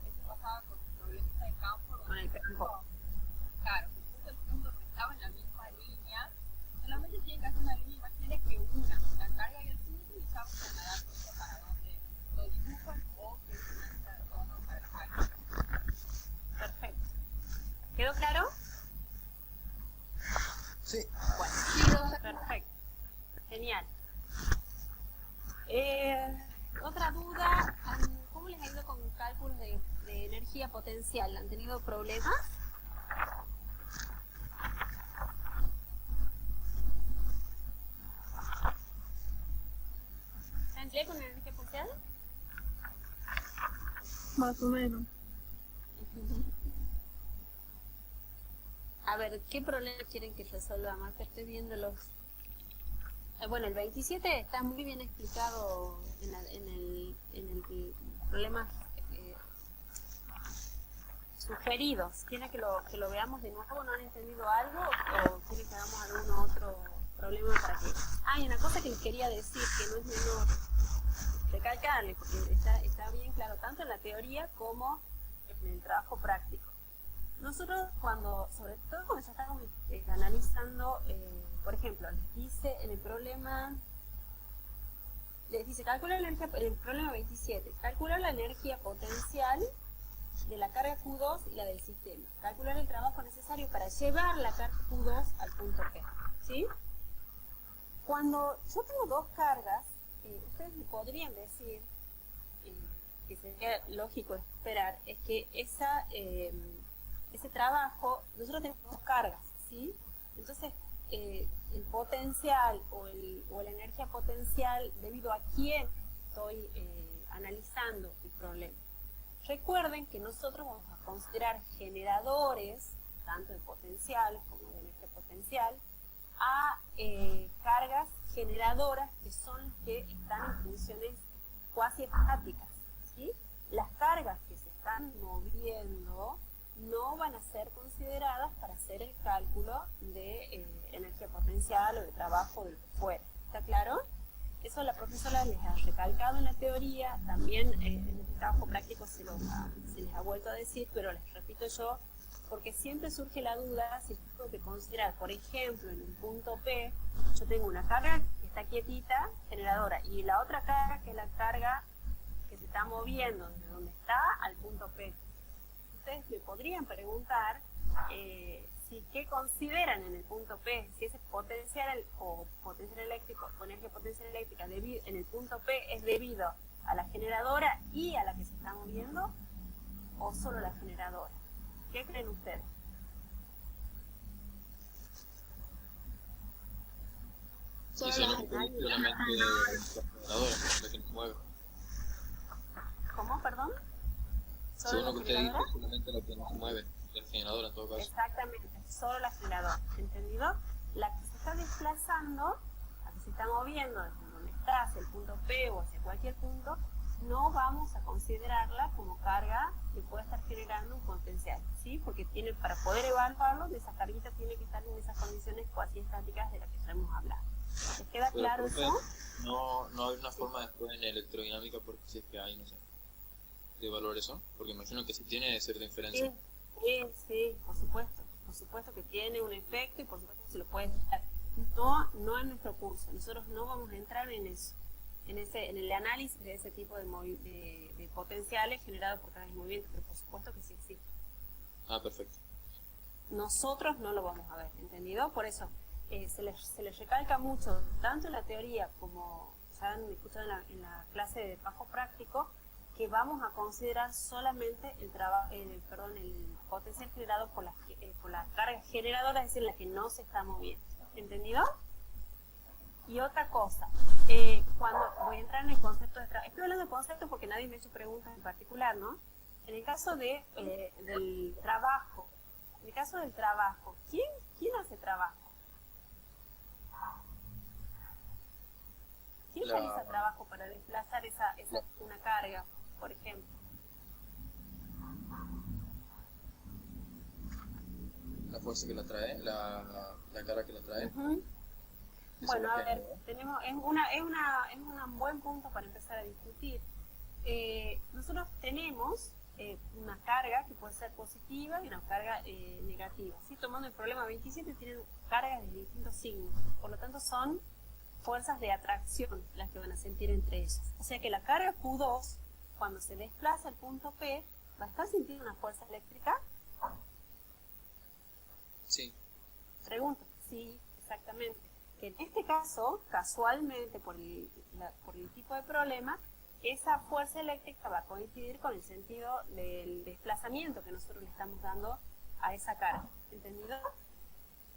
[SPEAKER 7] Eso pasaba con el problemita de campo,
[SPEAKER 1] Con el campo.
[SPEAKER 7] claro, justo el punto que estaba en la misma línea, solamente tienen que hacer una línea imaginaria que una la carga y el punto, y ya se me da cuenta para dónde lo dibujan o qué distancia toman para la carga.
[SPEAKER 1] Perfecto. ¿Quedó claro?
[SPEAKER 5] Sí.
[SPEAKER 1] Bueno, perfecto. Genial. Otra duda, ¿cómo les ha ido con cálculos de energía potencial? ¿Han tenido problemas? ¿Están bien con energía potencial?
[SPEAKER 2] Más o menos.
[SPEAKER 1] A ver, ¿qué problema quieren que resolvamos? Que estoy viendo los... bueno, el 27 está muy bien explicado en el problema sugeridos. ¿Quieren que lo veamos de nuevo? ¿No han entendido algo? ¿O quieren que hagamos algún otro problema para que...? Ah, y una cosa que les quería decir, que no es menor recalcarle, porque está bien claro tanto en la teoría como en el trabajo práctico. Nosotros sobre todo cuando ya estamos analizando, por ejemplo, les dice en el problema, les dice calcular la energía, en el problema 27, calcular la energía potencial de la carga Q2 y la del sistema. Calcular el trabajo necesario para llevar la carga Q2 al punto P. ¿Sí? Cuando yo tengo dos cargas, ustedes me podrían decir, que sería lógico esperar, es que ese trabajo, nosotros tenemos dos cargas, ¿sí? Entonces, el potencial o la energía potencial, debido a quién estoy analizando el problema. Recuerden que nosotros vamos a considerar generadores, tanto de potencial como de energía potencial, a cargas generadoras que son las que están en funciones cuasi estáticas, ¿sí? Las cargas que se están moviendo no van a ser consideradas para hacer el cálculo de energía potencial o de trabajo de lo que fuera. ¿Está claro? Eso la profesora les ha recalcado en la teoría, también en el trabajo práctico se les ha vuelto a decir, pero les repito yo, porque siempre surge la duda si tengo que considerar, por ejemplo, en un punto P, yo tengo una carga que está quietita, generadora, y la otra carga que es la carga que se está moviendo desde donde está al punto P. Ustedes me podrían preguntar si qué consideran en el punto P, si ese potencial o potencial eléctrico o energía potencial eléctrica en el punto P es debido a la generadora y a la que se está moviendo, o solo la generadora. ¿Qué creen ustedes?
[SPEAKER 5] Eso no puede ser solamente la generadora, la que nos mueve.
[SPEAKER 1] ¿Cómo, perdón?
[SPEAKER 5] Según lo que usted dice,
[SPEAKER 1] generadora?
[SPEAKER 5] solamente la que nos mueve, la generadora en todo caso.
[SPEAKER 1] Exactamente, solo la generadora, ¿entendido? La que se está desplazando, la que se está moviendo desde donde está hacia el punto P o hacia cualquier punto, no vamos a considerarla como carga que pueda estar generando un potencial, ¿sí? Porque para poder evaluarlo, de esa carguita tiene que estar en esas condiciones cuasi estáticas de las que ya hemos hablado. ¿Les queda claro eso?
[SPEAKER 5] No hay una forma después en electrodinámica, porque si es que hay, no sé, de evaluar eso, porque imagino que si tiene cierta inferencia.
[SPEAKER 1] Sí, por supuesto que tiene un efecto y por supuesto que se lo puede dar. No en nuestro curso, nosotros no vamos a entrar en eso, en el análisis de ese tipo de potenciales generados por cargas de movimiento, pero por supuesto que sí existe.
[SPEAKER 5] Ah, perfecto.
[SPEAKER 1] Nosotros no lo vamos a ver, ¿entendido? Por eso se les recalca mucho, tanto en la teoría como ya han escuchado en la clase de trabajo práctico, que vamos a considerar solamente el potencial generado por la carga generadora, es decir, la que no se está moviendo. ¿Entendido? Y otra cosa, cuando voy a entrar en el concepto de trabajo, estoy hablando de conceptos porque nadie me ha hecho preguntas en particular, ¿no? En el caso del trabajo, ¿quién hace trabajo? ¿Quién realiza trabajo para desplazar una carga, por ejemplo?
[SPEAKER 5] La fuerza que la trae, la carga que la trae.
[SPEAKER 1] Ujú.
[SPEAKER 5] Eso
[SPEAKER 1] Bueno,
[SPEAKER 5] es
[SPEAKER 1] a
[SPEAKER 5] lo que-
[SPEAKER 1] ver, es un buen punto para empezar a discutir. Nosotros tenemos una carga que puede ser positiva y una carga negativa. ¿Sí? Tomando el problema 27, tienen cargas de distintos signos. Por lo tanto, son fuerzas de atracción las que van a sentir entre ellas. O sea que la carga Q2, cuando se desplaza al punto P, va a estar sintiendo una fuerza eléctrica.
[SPEAKER 5] Sí,
[SPEAKER 1] Pregunto, sí, exactamente. Que en este caso, casualmente, por el tipo de problema, esa fuerza eléctrica va a coincidir con el sentido del desplazamiento que nosotros le estamos dando a esa carga. ¿Entendido?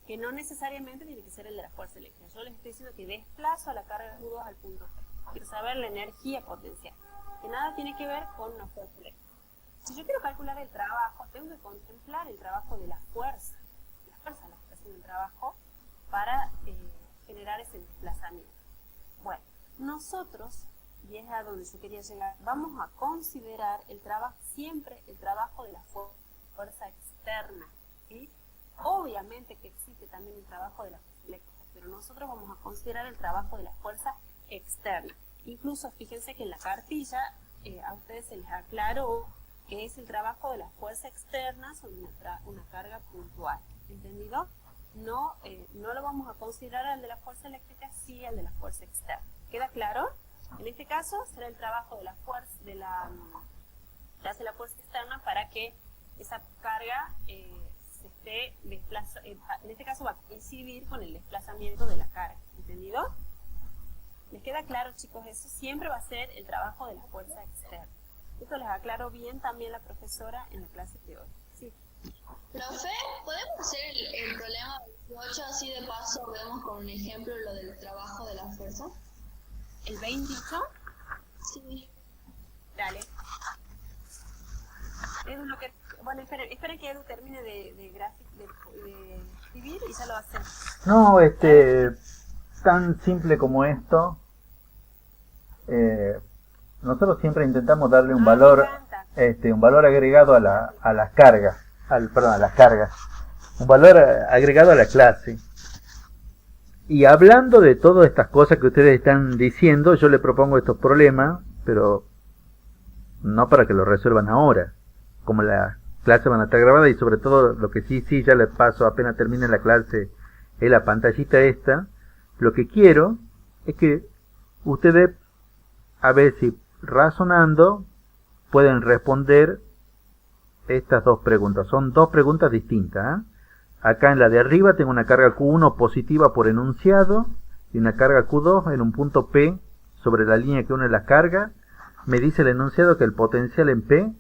[SPEAKER 1] Que no necesariamente tiene que ser el de la fuerza eléctrica. Yo les estoy diciendo que desplazo a la carga Q2 al punto P. Quiero saber la energía potencial, que nada tiene que ver con una fuerza eléctrica. Si yo quiero calcular el trabajo, tengo que contemplar el trabajo de la fuerza la que está haciendo el trabajo para generar ese desplazamiento. Bueno, nosotros, y es a donde yo quería llegar, vamos a considerar el trabajo, siempre el trabajo de la fuerza externa, ¿sí? Obviamente que existe también el trabajo de la fuerza eléctrica, pero nosotros vamos a considerar el trabajo de la fuerza externa. Incluso fíjense que en la cartilla a ustedes se les aclaró que es el trabajo de la fuerza externa sobre una carga puntual. ¿Entendido? No lo vamos a considerar al de la fuerza eléctrica, sí al de la fuerza externa. ¿Queda claro? En este caso será el trabajo de la fuerza que hace la fuerza externa para que esa carga se esté desplazando. En este caso va a coincidir con el desplazamiento de la carga. ¿Entendido? ¿Les queda claro, chicos? Eso siempre va a ser el trabajo de la fuerza externa. Esto les aclaró bien también la profesora en la clase de hoy. Sí.
[SPEAKER 3] Profe, ¿podemos hacer el problema 28 así de paso vemos con un ejemplo lo del trabajo de la fuerza?
[SPEAKER 1] ¿El 28?
[SPEAKER 3] Sí.
[SPEAKER 1] Dale. Edu, bueno, esperen que Edu termine de escribir y ya lo va a hacer.
[SPEAKER 4] No, tan simple como esto. Nosotros siempre intentamos darle un valor,
[SPEAKER 1] Me encanta.
[SPEAKER 4] un valor agregado a las cargas, a las cargas, un valor agregado a la clase. Y hablando de todas estas cosas que ustedes están diciendo, yo le propongo estos problemas, pero no para que lo resuelvan ahora, como la clase van a estar grabadas, y sobre todo lo que sí ya les paso apenas termine la clase es la pantallita esta. Lo que quiero es que ustedes, a ver si razonando pueden responder estas dos preguntas. Son dos preguntas distintas, ¿eh? Acá en la de arriba tengo una carga Q1 positiva por enunciado y una carga Q2 en un punto P sobre la línea que une las cargas. Me dice el enunciado que el potencial en P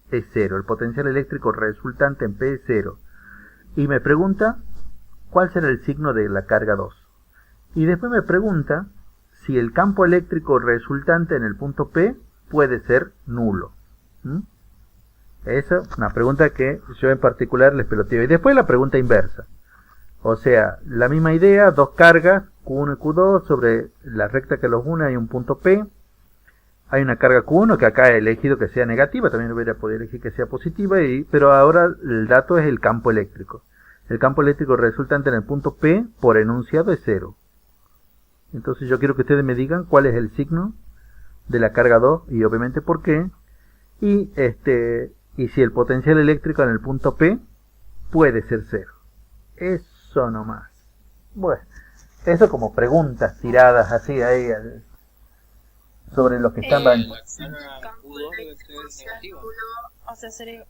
[SPEAKER 4] es 0, el potencial eléctrico resultante en P es 0. Y me pregunta cuál será el signo de la carga 2. Y después me pregunta si el campo eléctrico resultante en el punto P puede ser nulo. Esa es una pregunta que yo en particular les peloteo. Y después la pregunta inversa. O sea, la misma idea, dos cargas, Q1 y Q2, sobre la recta que los une hay un punto P. Hay una carga Q1 que acá he elegido que sea negativa, también hubiera podido elegir que sea positiva, pero ahora el dato es el campo eléctrico. El campo eléctrico resultante en el punto P por enunciado es 0. Entonces yo quiero que ustedes me digan cuál es el signo de la carga 2 y obviamente por qué. Y si el potencial eléctrico en el punto P puede ser 0. Eso nomás. Bueno, eso como preguntas tiradas así ahí sobre lo que están...
[SPEAKER 5] La carga Q2 debe ser negativa.
[SPEAKER 2] O sea, sería...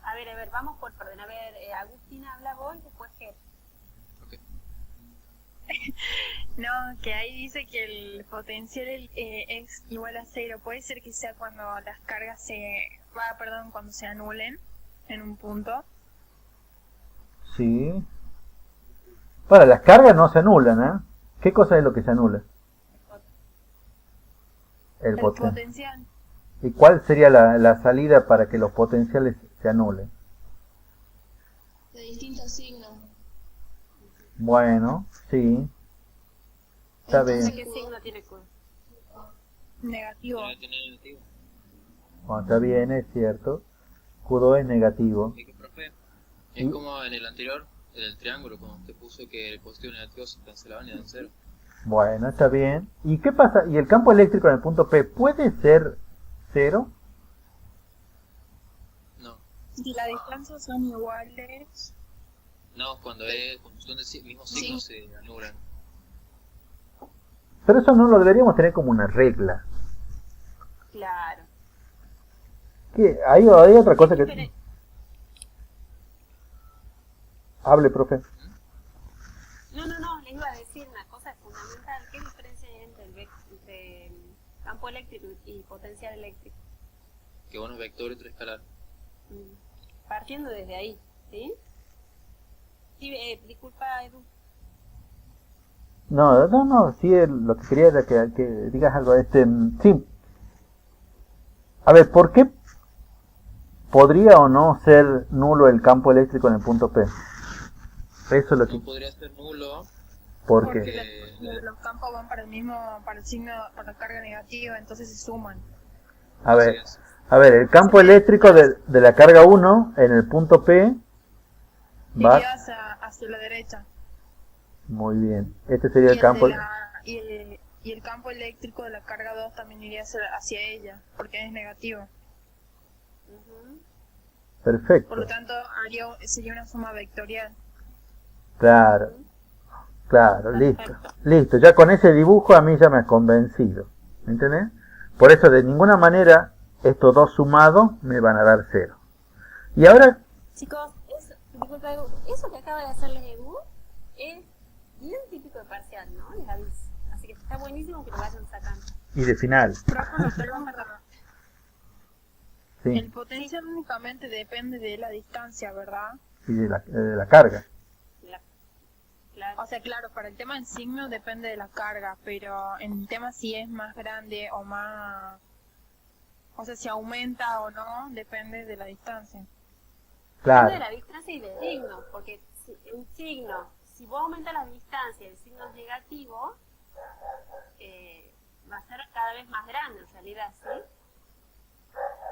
[SPEAKER 1] A ver, vamos por orden. A ver, Agustina habla vos y después Ger.
[SPEAKER 5] Ok.
[SPEAKER 2] No, que ahí dice que el potencial es igual a 0. Puede ser que sea cuando las cargas cuando se anulen en un punto.
[SPEAKER 4] Sí. Bueno, las cargas no se anulan, ¿eh? ¿Qué cosa es lo que se anula? El
[SPEAKER 2] potencial.
[SPEAKER 4] ¿Y cuál sería la salida para que los potenciales se anulen?
[SPEAKER 3] De distintos signos.
[SPEAKER 4] Bueno, sí. Está
[SPEAKER 3] Entonces,
[SPEAKER 4] bien.
[SPEAKER 1] ¿Qué signo tiene Q?
[SPEAKER 2] Negativo.
[SPEAKER 5] Debe tener negativo.
[SPEAKER 4] Bueno, está bien, es cierto. Q2 es negativo.
[SPEAKER 5] Hay que Es como en el anterior, en el triángulo, cuando te puso que el positivo y el negativo se cancelaban y dan cero.
[SPEAKER 4] Bueno, está bien. ¿Y qué pasa? ¿Y el campo eléctrico en el punto P puede ser cero?
[SPEAKER 5] No,
[SPEAKER 2] Si las distancias son iguales,
[SPEAKER 5] no, cuando son del mismo signo se anulan.
[SPEAKER 4] Pero eso no lo deberíamos tener como una regla.
[SPEAKER 1] Claro.
[SPEAKER 4] ¿Qué? Hay otra cosa
[SPEAKER 1] Pero-
[SPEAKER 4] que... Hable, profe.
[SPEAKER 1] No, les iba a decir una cosa fundamental. ¿Qué diferencia hay entre campo eléctrico y potencial eléctrico?
[SPEAKER 5] Que uno es vector y otro escalar.
[SPEAKER 1] Partiendo desde ahí, ¿sí? Sí, disculpa, Edu.
[SPEAKER 4] No, sí, lo que quería era que digas algo. Sí. A ver, ¿por qué podría o no ser nulo el campo eléctrico en el punto P? Eso es lo que...
[SPEAKER 5] No podría ser nulo
[SPEAKER 4] Porque...
[SPEAKER 5] porque
[SPEAKER 2] los campos van para el signo, para la carga negativa, entonces se suman.
[SPEAKER 4] A ver,
[SPEAKER 5] así es.
[SPEAKER 4] el campo eléctrico de la carga 1 en el punto P va...
[SPEAKER 2] Iría hacia la derecha.
[SPEAKER 4] Muy bien. Este sería el
[SPEAKER 2] Y
[SPEAKER 4] campo...
[SPEAKER 2] y el campo eléctrico de la carga 2 también iría hacia ella, porque es negativo.
[SPEAKER 1] Ujú.
[SPEAKER 4] Perfecto.
[SPEAKER 2] Por lo tanto, sería una suma vectorial.
[SPEAKER 4] Claro, listo. Ya con ese dibujo a mí ya me has convencido. ¿Me entendés? Por eso de ninguna manera estos dos sumados me van a dar cero. Y ahora,
[SPEAKER 1] Chicos, disculpa, Edu, eso que acaba de hacerles Edu es bien típico de parcial, ¿no? Les aviso. Así que está buenísimo que lo vayan sacando.
[SPEAKER 4] y de final.
[SPEAKER 2] El
[SPEAKER 4] Sí,
[SPEAKER 2] potencial únicamente depende de la distancia, ¿verdad?
[SPEAKER 4] y de la carga.
[SPEAKER 1] Claro.
[SPEAKER 2] O sea, claro, para el tema del signo depende de la carga, pero en el tema si es más grande o más... O sea, si aumenta o no, depende de la distancia.
[SPEAKER 1] Depende de
[SPEAKER 4] Claro,
[SPEAKER 1] la distancia y del signo, porque un signo, si vos aumentas la distancia y el signo es negativo, va a ser cada vez más grande en realidad, ¿sí?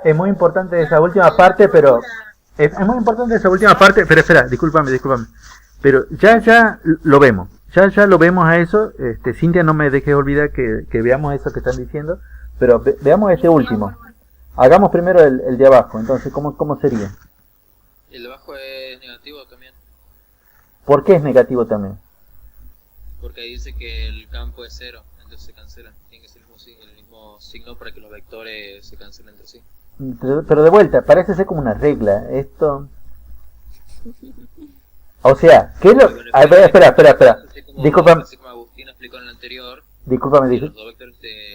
[SPEAKER 4] es muy importante esa última parte, pero... Es muy importante esa última parte, pero espera, discúlpame. Pero ya lo vemos. Ya lo vemos a eso. Cintia, no me dejes olvidar que veamos eso que están diciendo. Pero veamos este último. Hagamos primero el de abajo. Entonces, ¿cómo sería?
[SPEAKER 5] El de abajo es negativo también,
[SPEAKER 4] ¿Por qué es negativo también?
[SPEAKER 5] porque ahí dice que el campo es cero, entonces se cancelan. Tiene que ser el mismo signo para que los vectores se cancelen entre sí.
[SPEAKER 4] Pero de vuelta, parece ser como una regla. Esto... O sea, ¿qué es lo...? A ver, espera. Discúlpame.
[SPEAKER 5] Así como Agustín explicó en el anterior,
[SPEAKER 4] Discúlpame,
[SPEAKER 5] que
[SPEAKER 4] dije.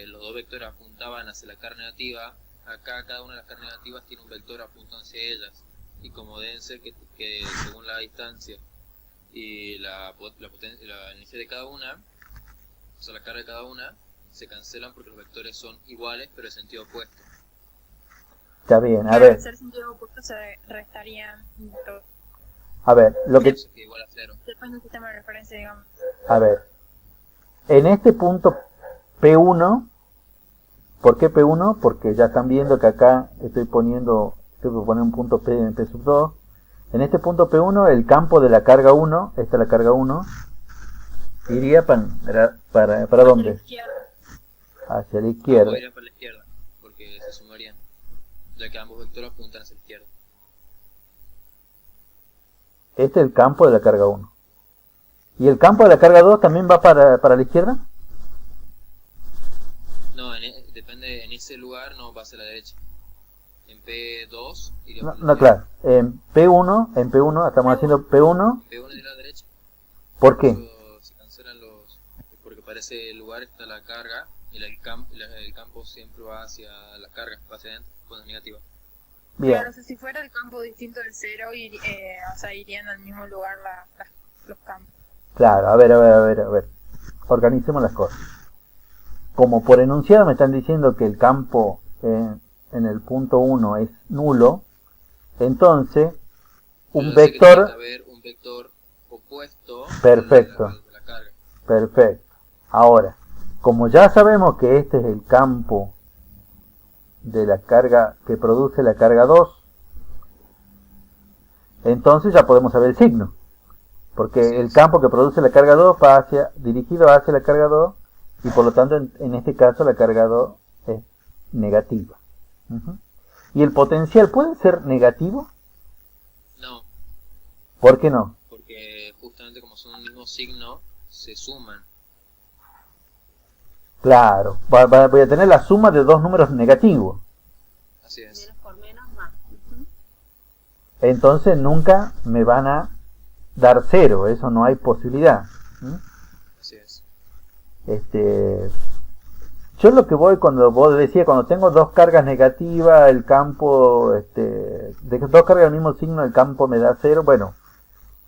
[SPEAKER 5] los dos vectores apuntaban hacia la carga negativa. Acá cada una de las cargas negativas tiene un vector apuntando hacia ellas. Y como deben ser que según la distancia y la energía de cada una, o sea la carga de cada una, se cancelan porque los vectores son iguales pero en sentido opuesto.
[SPEAKER 4] Está bien, a
[SPEAKER 2] Al
[SPEAKER 4] ver,
[SPEAKER 2] ser sentido opuesto se restarían.
[SPEAKER 4] lo que...
[SPEAKER 5] Eso que igual a cero.
[SPEAKER 2] Depende del sistema de referencia, digamos.
[SPEAKER 4] A ver, en este punto P1, ¿por qué P1? Porque ya están viendo que acá estoy poniendo un punto P en P sub 2. En este punto P1, el campo de la carga 1, esta es la carga 1, iría ¿para dónde?
[SPEAKER 2] Izquierda.
[SPEAKER 4] Hacia la izquierda.
[SPEAKER 5] Irían para la izquierda, porque se sumarían, ya que ambos vectores apuntan hacia la izquierda.
[SPEAKER 4] Este es el campo de la carga 1. ¿Y el campo de la carga 2 también va para la izquierda?
[SPEAKER 5] No, depende, en ese lugar no va hacia la derecha. En P2 iría
[SPEAKER 4] No,
[SPEAKER 5] para la
[SPEAKER 4] no,
[SPEAKER 5] izquierda.
[SPEAKER 4] claro. En P1, estamos haciendo P1.
[SPEAKER 5] P1 de la derecha.
[SPEAKER 4] ¿Por qué?
[SPEAKER 5] Se cancelan porque para ese lugar está la carga y el campo siempre va hacia la carga, va hacia adentro, cuando es negativa.
[SPEAKER 4] Bien.
[SPEAKER 2] Claro, o sea, si fuera el campo distinto del cero, o sea, irían al mismo lugar los campos.
[SPEAKER 4] Claro, a ver. Organicemos las cosas. Como por enunciado me están diciendo que el campo en el punto 1 es nulo, entonces un
[SPEAKER 5] Pero dice que tiene
[SPEAKER 4] vector...
[SPEAKER 5] que haber un vector opuesto
[SPEAKER 4] Perfecto.
[SPEAKER 5] al de la carga.
[SPEAKER 4] Perfecto. Ahora, como ya sabemos que este es el campo de la carga que produce la carga 2, entonces ya podemos saber el signo. Porque el campo que produce la carga 2 va dirigido hacia la carga 2 y por lo tanto en este caso la carga 2 es negativa. Ujú. ¿Y el potencial puede ser negativo?
[SPEAKER 5] No,
[SPEAKER 4] ¿Por qué no?
[SPEAKER 5] porque justamente como son un mismo signo, se suman.
[SPEAKER 4] Claro, voy a tener la suma de dos números negativos.
[SPEAKER 5] Así es.
[SPEAKER 1] Menos por menos más. Ujú.
[SPEAKER 4] Entonces nunca me van a dar cero, eso no hay posibilidad. ¿Mm?
[SPEAKER 5] Así es.
[SPEAKER 4] Yo lo que voy cuando vos decías, cuando tengo dos cargas negativas, el campo, de dos cargas del mismo signo, el campo me da cero. Bueno,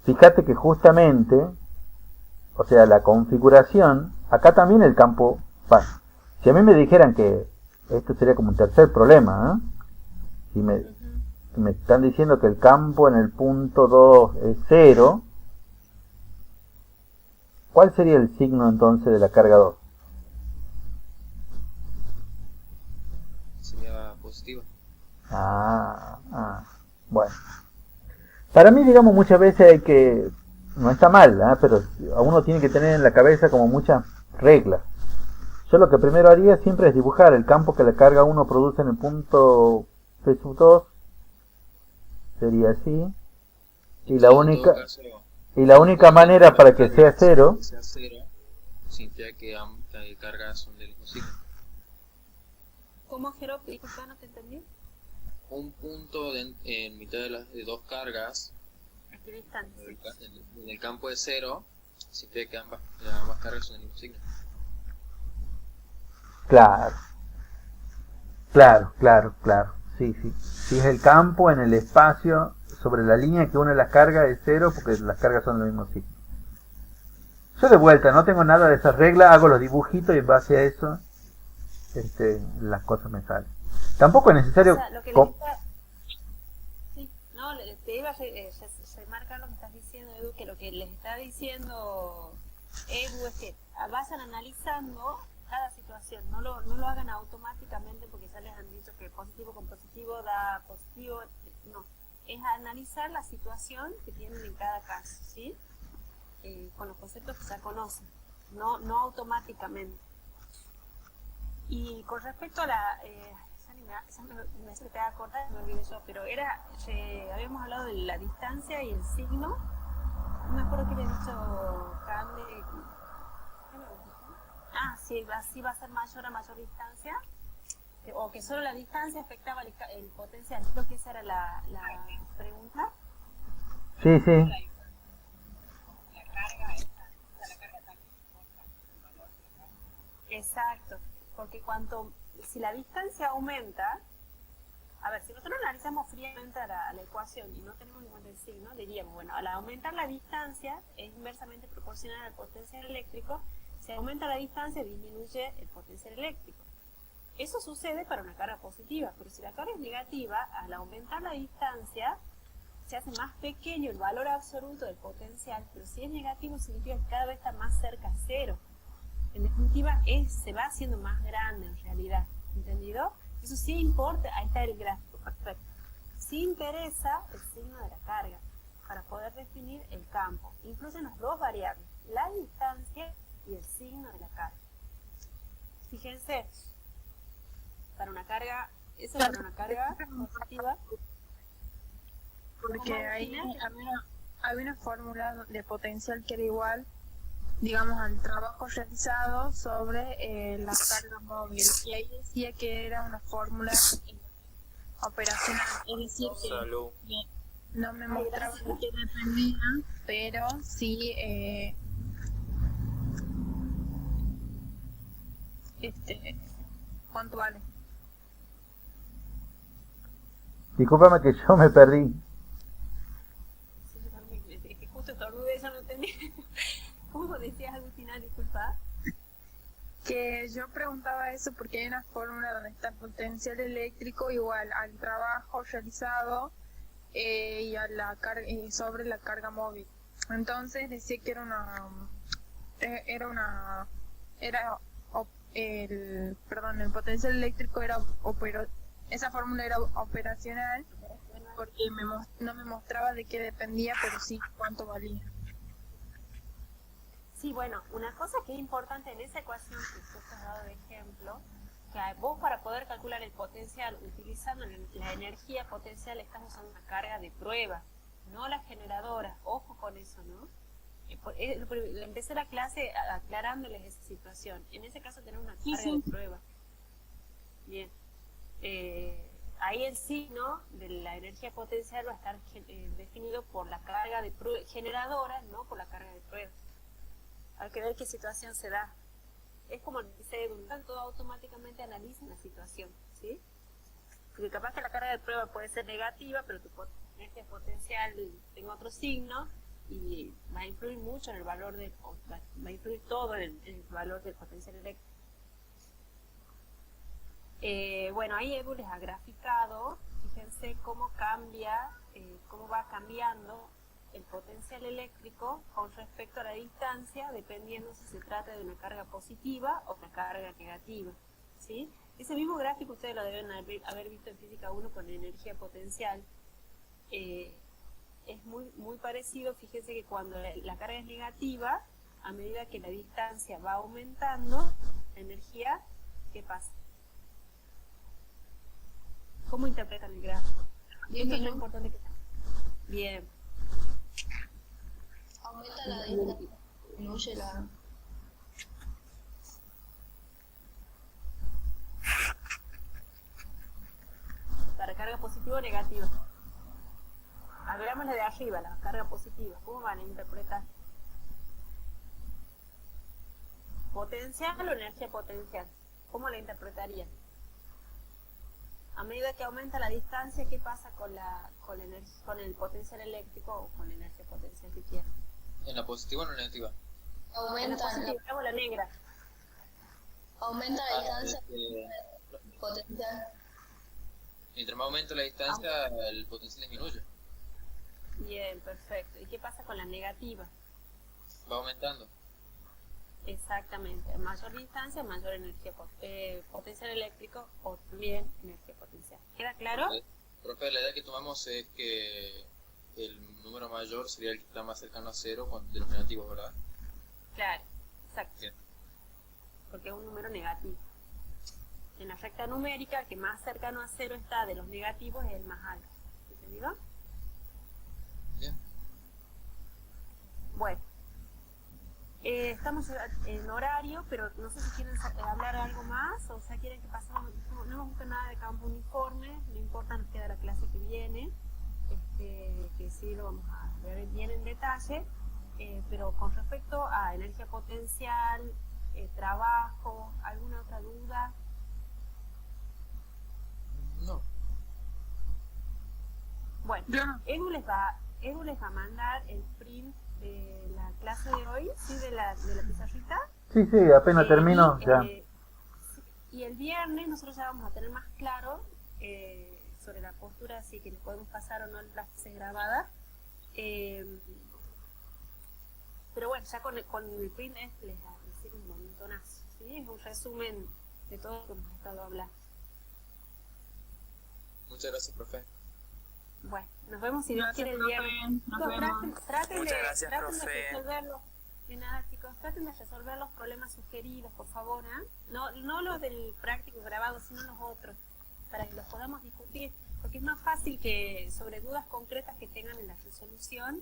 [SPEAKER 4] fíjate que justamente, o sea, la configuración, acá también el campo, bueno, si a mí me dijeran que esto sería como un tercer problema, si me están diciendo que el campo en el punto 2 es cero, ¿cuál sería el signo entonces de la carga 2?
[SPEAKER 5] Sería positiva.
[SPEAKER 4] Bueno. Para mí, digamos, muchas veces hay que, no está mal, pero uno tiene que tener en la cabeza como muchas reglas. Yo lo que primero haría siempre es dibujar el campo que la carga 1 produce en el punto P2, sería así, y la única manera para que sea cero,
[SPEAKER 5] significa que ambas cargas son del mismo signo.
[SPEAKER 1] ¿Cómo, Jero? Disculpa, no te entendí.
[SPEAKER 5] Un punto en mitad de dos cargas
[SPEAKER 1] Equidistante.
[SPEAKER 5] en el campo de cero significa que ambas cargas son del mismo signo.
[SPEAKER 4] claro, sí. Si es el campo en el espacio sobre la línea que une las cargas es cero porque las cargas son del mismo signo. Yo de vuelta no tengo nada de esas reglas, hago los dibujitos y en base a eso las cosas me salen. Tampoco es necesario...
[SPEAKER 1] O sea, lo que les está... Sí, no, te iba a remarcar lo que estás diciendo, Edu, que lo que les está diciendo Edu es que vayan analizando cada situación, no lo hagan automáticamente porque ya les han dicho que positivo con positivo da positivo, no, es analizar la situación que tienen en cada caso, ¿sí? Con los conceptos que ya conocen, no automáticamente. Y con respecto a la... me se te va a acordar, me olvidé yo, pero habíamos hablado de la distancia y el signo. No me acuerdo qué le he dicho Cande. ¿Qué me dijo? Sí, va a ser mayor a mayor distancia, o que solo la distancia afectaba el potencial. Creo que esa era la pregunta.
[SPEAKER 4] Sí.
[SPEAKER 7] La carga también importa el valor de la carga.
[SPEAKER 1] Exacto, porque si la distancia aumenta, a ver, si nosotros analizamos fríamente a la ecuación y no tenemos ningún signo, diríamos, bueno, al aumentar la distancia es inversamente proporcional al potencial eléctrico. Si aumenta la distancia, disminuye el potencial eléctrico. Eso sucede para una carga positiva, pero si la carga es negativa, al aumentar la distancia, se hace más pequeño el valor absoluto del potencial, pero si es negativo significa que cada vez está más cerca a cero. En definitiva, se va haciendo más grande en realidad, ¿entendido? Eso sí importa, ahí está el gráfico, perfecto. Sí interesa el signo de la carga para poder definir el campo. Incluyen las dos variables, la distancia y el signo de la carga. Fíjense, para una carga positiva,
[SPEAKER 2] porque ahí había una fórmula de potencial que era igual, digamos, al trabajo realizado sobre la carga móvil, y ahí decía que era una fórmula operacional, es decir, que no me mostraba de qué dependía, pero sí ¿cuánto vale?
[SPEAKER 4] Discúlpame que yo me perdí.
[SPEAKER 1] sí, yo también, es que justo estornudé, ya no entendí. ¿Cómo decías, Agustina? Disculpa.
[SPEAKER 2] Que yo preguntaba eso porque hay una fórmula donde está el potencial eléctrico igual al trabajo realizado y a la carga sobre la carga móvil. Entonces decía que el potencial eléctrico esa fórmula era operacional porque no me mostraba de qué dependía, pero sí cuánto valía.
[SPEAKER 1] Sí, bueno, una cosa que es importante en esa ecuación que usted ha dado de ejemplo, que vos para poder calcular el potencial utilizando la energía potencial estás usando una carga de prueba, no la generadora. Ojo con eso, ¿no? Empecé la clase aclarándoles esa situación. En ese caso tenemos una carga de prueba. Bien. Ahí el signo de la energía potencial va a estar definido por la carga de generadora, no por la carga de prueba. Hay que ver qué situación se da. Es como dice Edu, todo automáticamente analiza la situación, ¿sí? Porque capaz que la carga de prueba puede ser negativa, pero tu energía potencial tenga otro signo y va a influir mucho en el valor va a influir todo en el valor del potencial eléctrico. Bueno, ahí Edu les ha graficado, fíjense cómo cambia, cómo va cambiando el potencial eléctrico con respecto a la distancia, dependiendo si se trata de una carga positiva o una carga negativa, ¿sí? Ese mismo gráfico ustedes lo deben haber visto en Física 1 con energía potencial. Es muy parecido, fíjense que cuando la carga es negativa, a medida que la distancia va aumentando, la energía, ¿qué pasa? ¿Cómo interpretan el gráfico? Esto es lo importante que... Bien.
[SPEAKER 3] Aumenta la distancia, disminuye la...
[SPEAKER 1] ¿Para carga positiva o negativa? Hagamos la de arriba, la carga positiva. ¿Cómo van a interpretar? ¿Potencial o energía potencial? ¿Cómo la interpretarían? A medida que aumenta la distancia, ¿qué pasa con el potencial eléctrico o con la energía potencial que quieran?
[SPEAKER 5] ¿En la positiva o en la negativa?
[SPEAKER 3] Aumenta
[SPEAKER 1] la negra.
[SPEAKER 3] Aumenta la distancia
[SPEAKER 5] Este,
[SPEAKER 3] potencial.
[SPEAKER 5] mientras más aumenta la distancia, el potencial disminuye.
[SPEAKER 1] Bien, perfecto. ¿Y qué pasa con la negativa?
[SPEAKER 5] Va aumentando.
[SPEAKER 1] Exactamente. A mayor distancia, mayor energía potencial eléctrico o también energía potencial. ¿Queda claro?
[SPEAKER 5] Profe, la idea que tomamos es que el número mayor sería el que está más cercano a cero de los negativos, ¿verdad?
[SPEAKER 1] Claro, exacto.
[SPEAKER 5] Bien.
[SPEAKER 1] Porque es un número negativo. En la recta numérica, el que más cercano a cero está de los negativos es el más alto. ¿Entendido?
[SPEAKER 5] Bien.
[SPEAKER 1] Bueno. Estamos en horario, pero no sé si quieren hablar algo más, o sea, quieren que pasemos, no nos gusta nada de campo uniforme, no importa, nos queda la clase que viene, que sí lo vamos a ver bien en detalle, pero con respecto a energía potencial, trabajo, ¿alguna otra duda?
[SPEAKER 5] No.
[SPEAKER 1] Bueno, Edu les va a mandar el print de la clase de hoy, ¿sí? De la pizarrita.
[SPEAKER 4] Sí, apenas termino ya.
[SPEAKER 1] Y el viernes nosotros ya vamos a tener más claro sobre la postura, así que les podemos pasar o no las clases grabadas. Pero bueno, ya con el print les va a decir un montonazo, ¿sí? Es un resumen de todo lo que hemos estado hablando.
[SPEAKER 5] Muchas gracias, profe.
[SPEAKER 1] Bueno, nos vemos si Dios
[SPEAKER 2] Gracias,
[SPEAKER 1] quiere el
[SPEAKER 2] profe.
[SPEAKER 1] viernes.
[SPEAKER 2] Nos
[SPEAKER 1] Chicos,
[SPEAKER 2] vemos.
[SPEAKER 1] traten
[SPEAKER 6] Muchas gracias,
[SPEAKER 1] de
[SPEAKER 6] profe.
[SPEAKER 1] resolverlo. De nada, chicos, traten de resolver los problemas sugeridos, por favor, ¿eh? No los del práctico grabado, sino los otros, para que los podamos discutir, porque es más fácil que sobre dudas concretas que tengan en la resolución,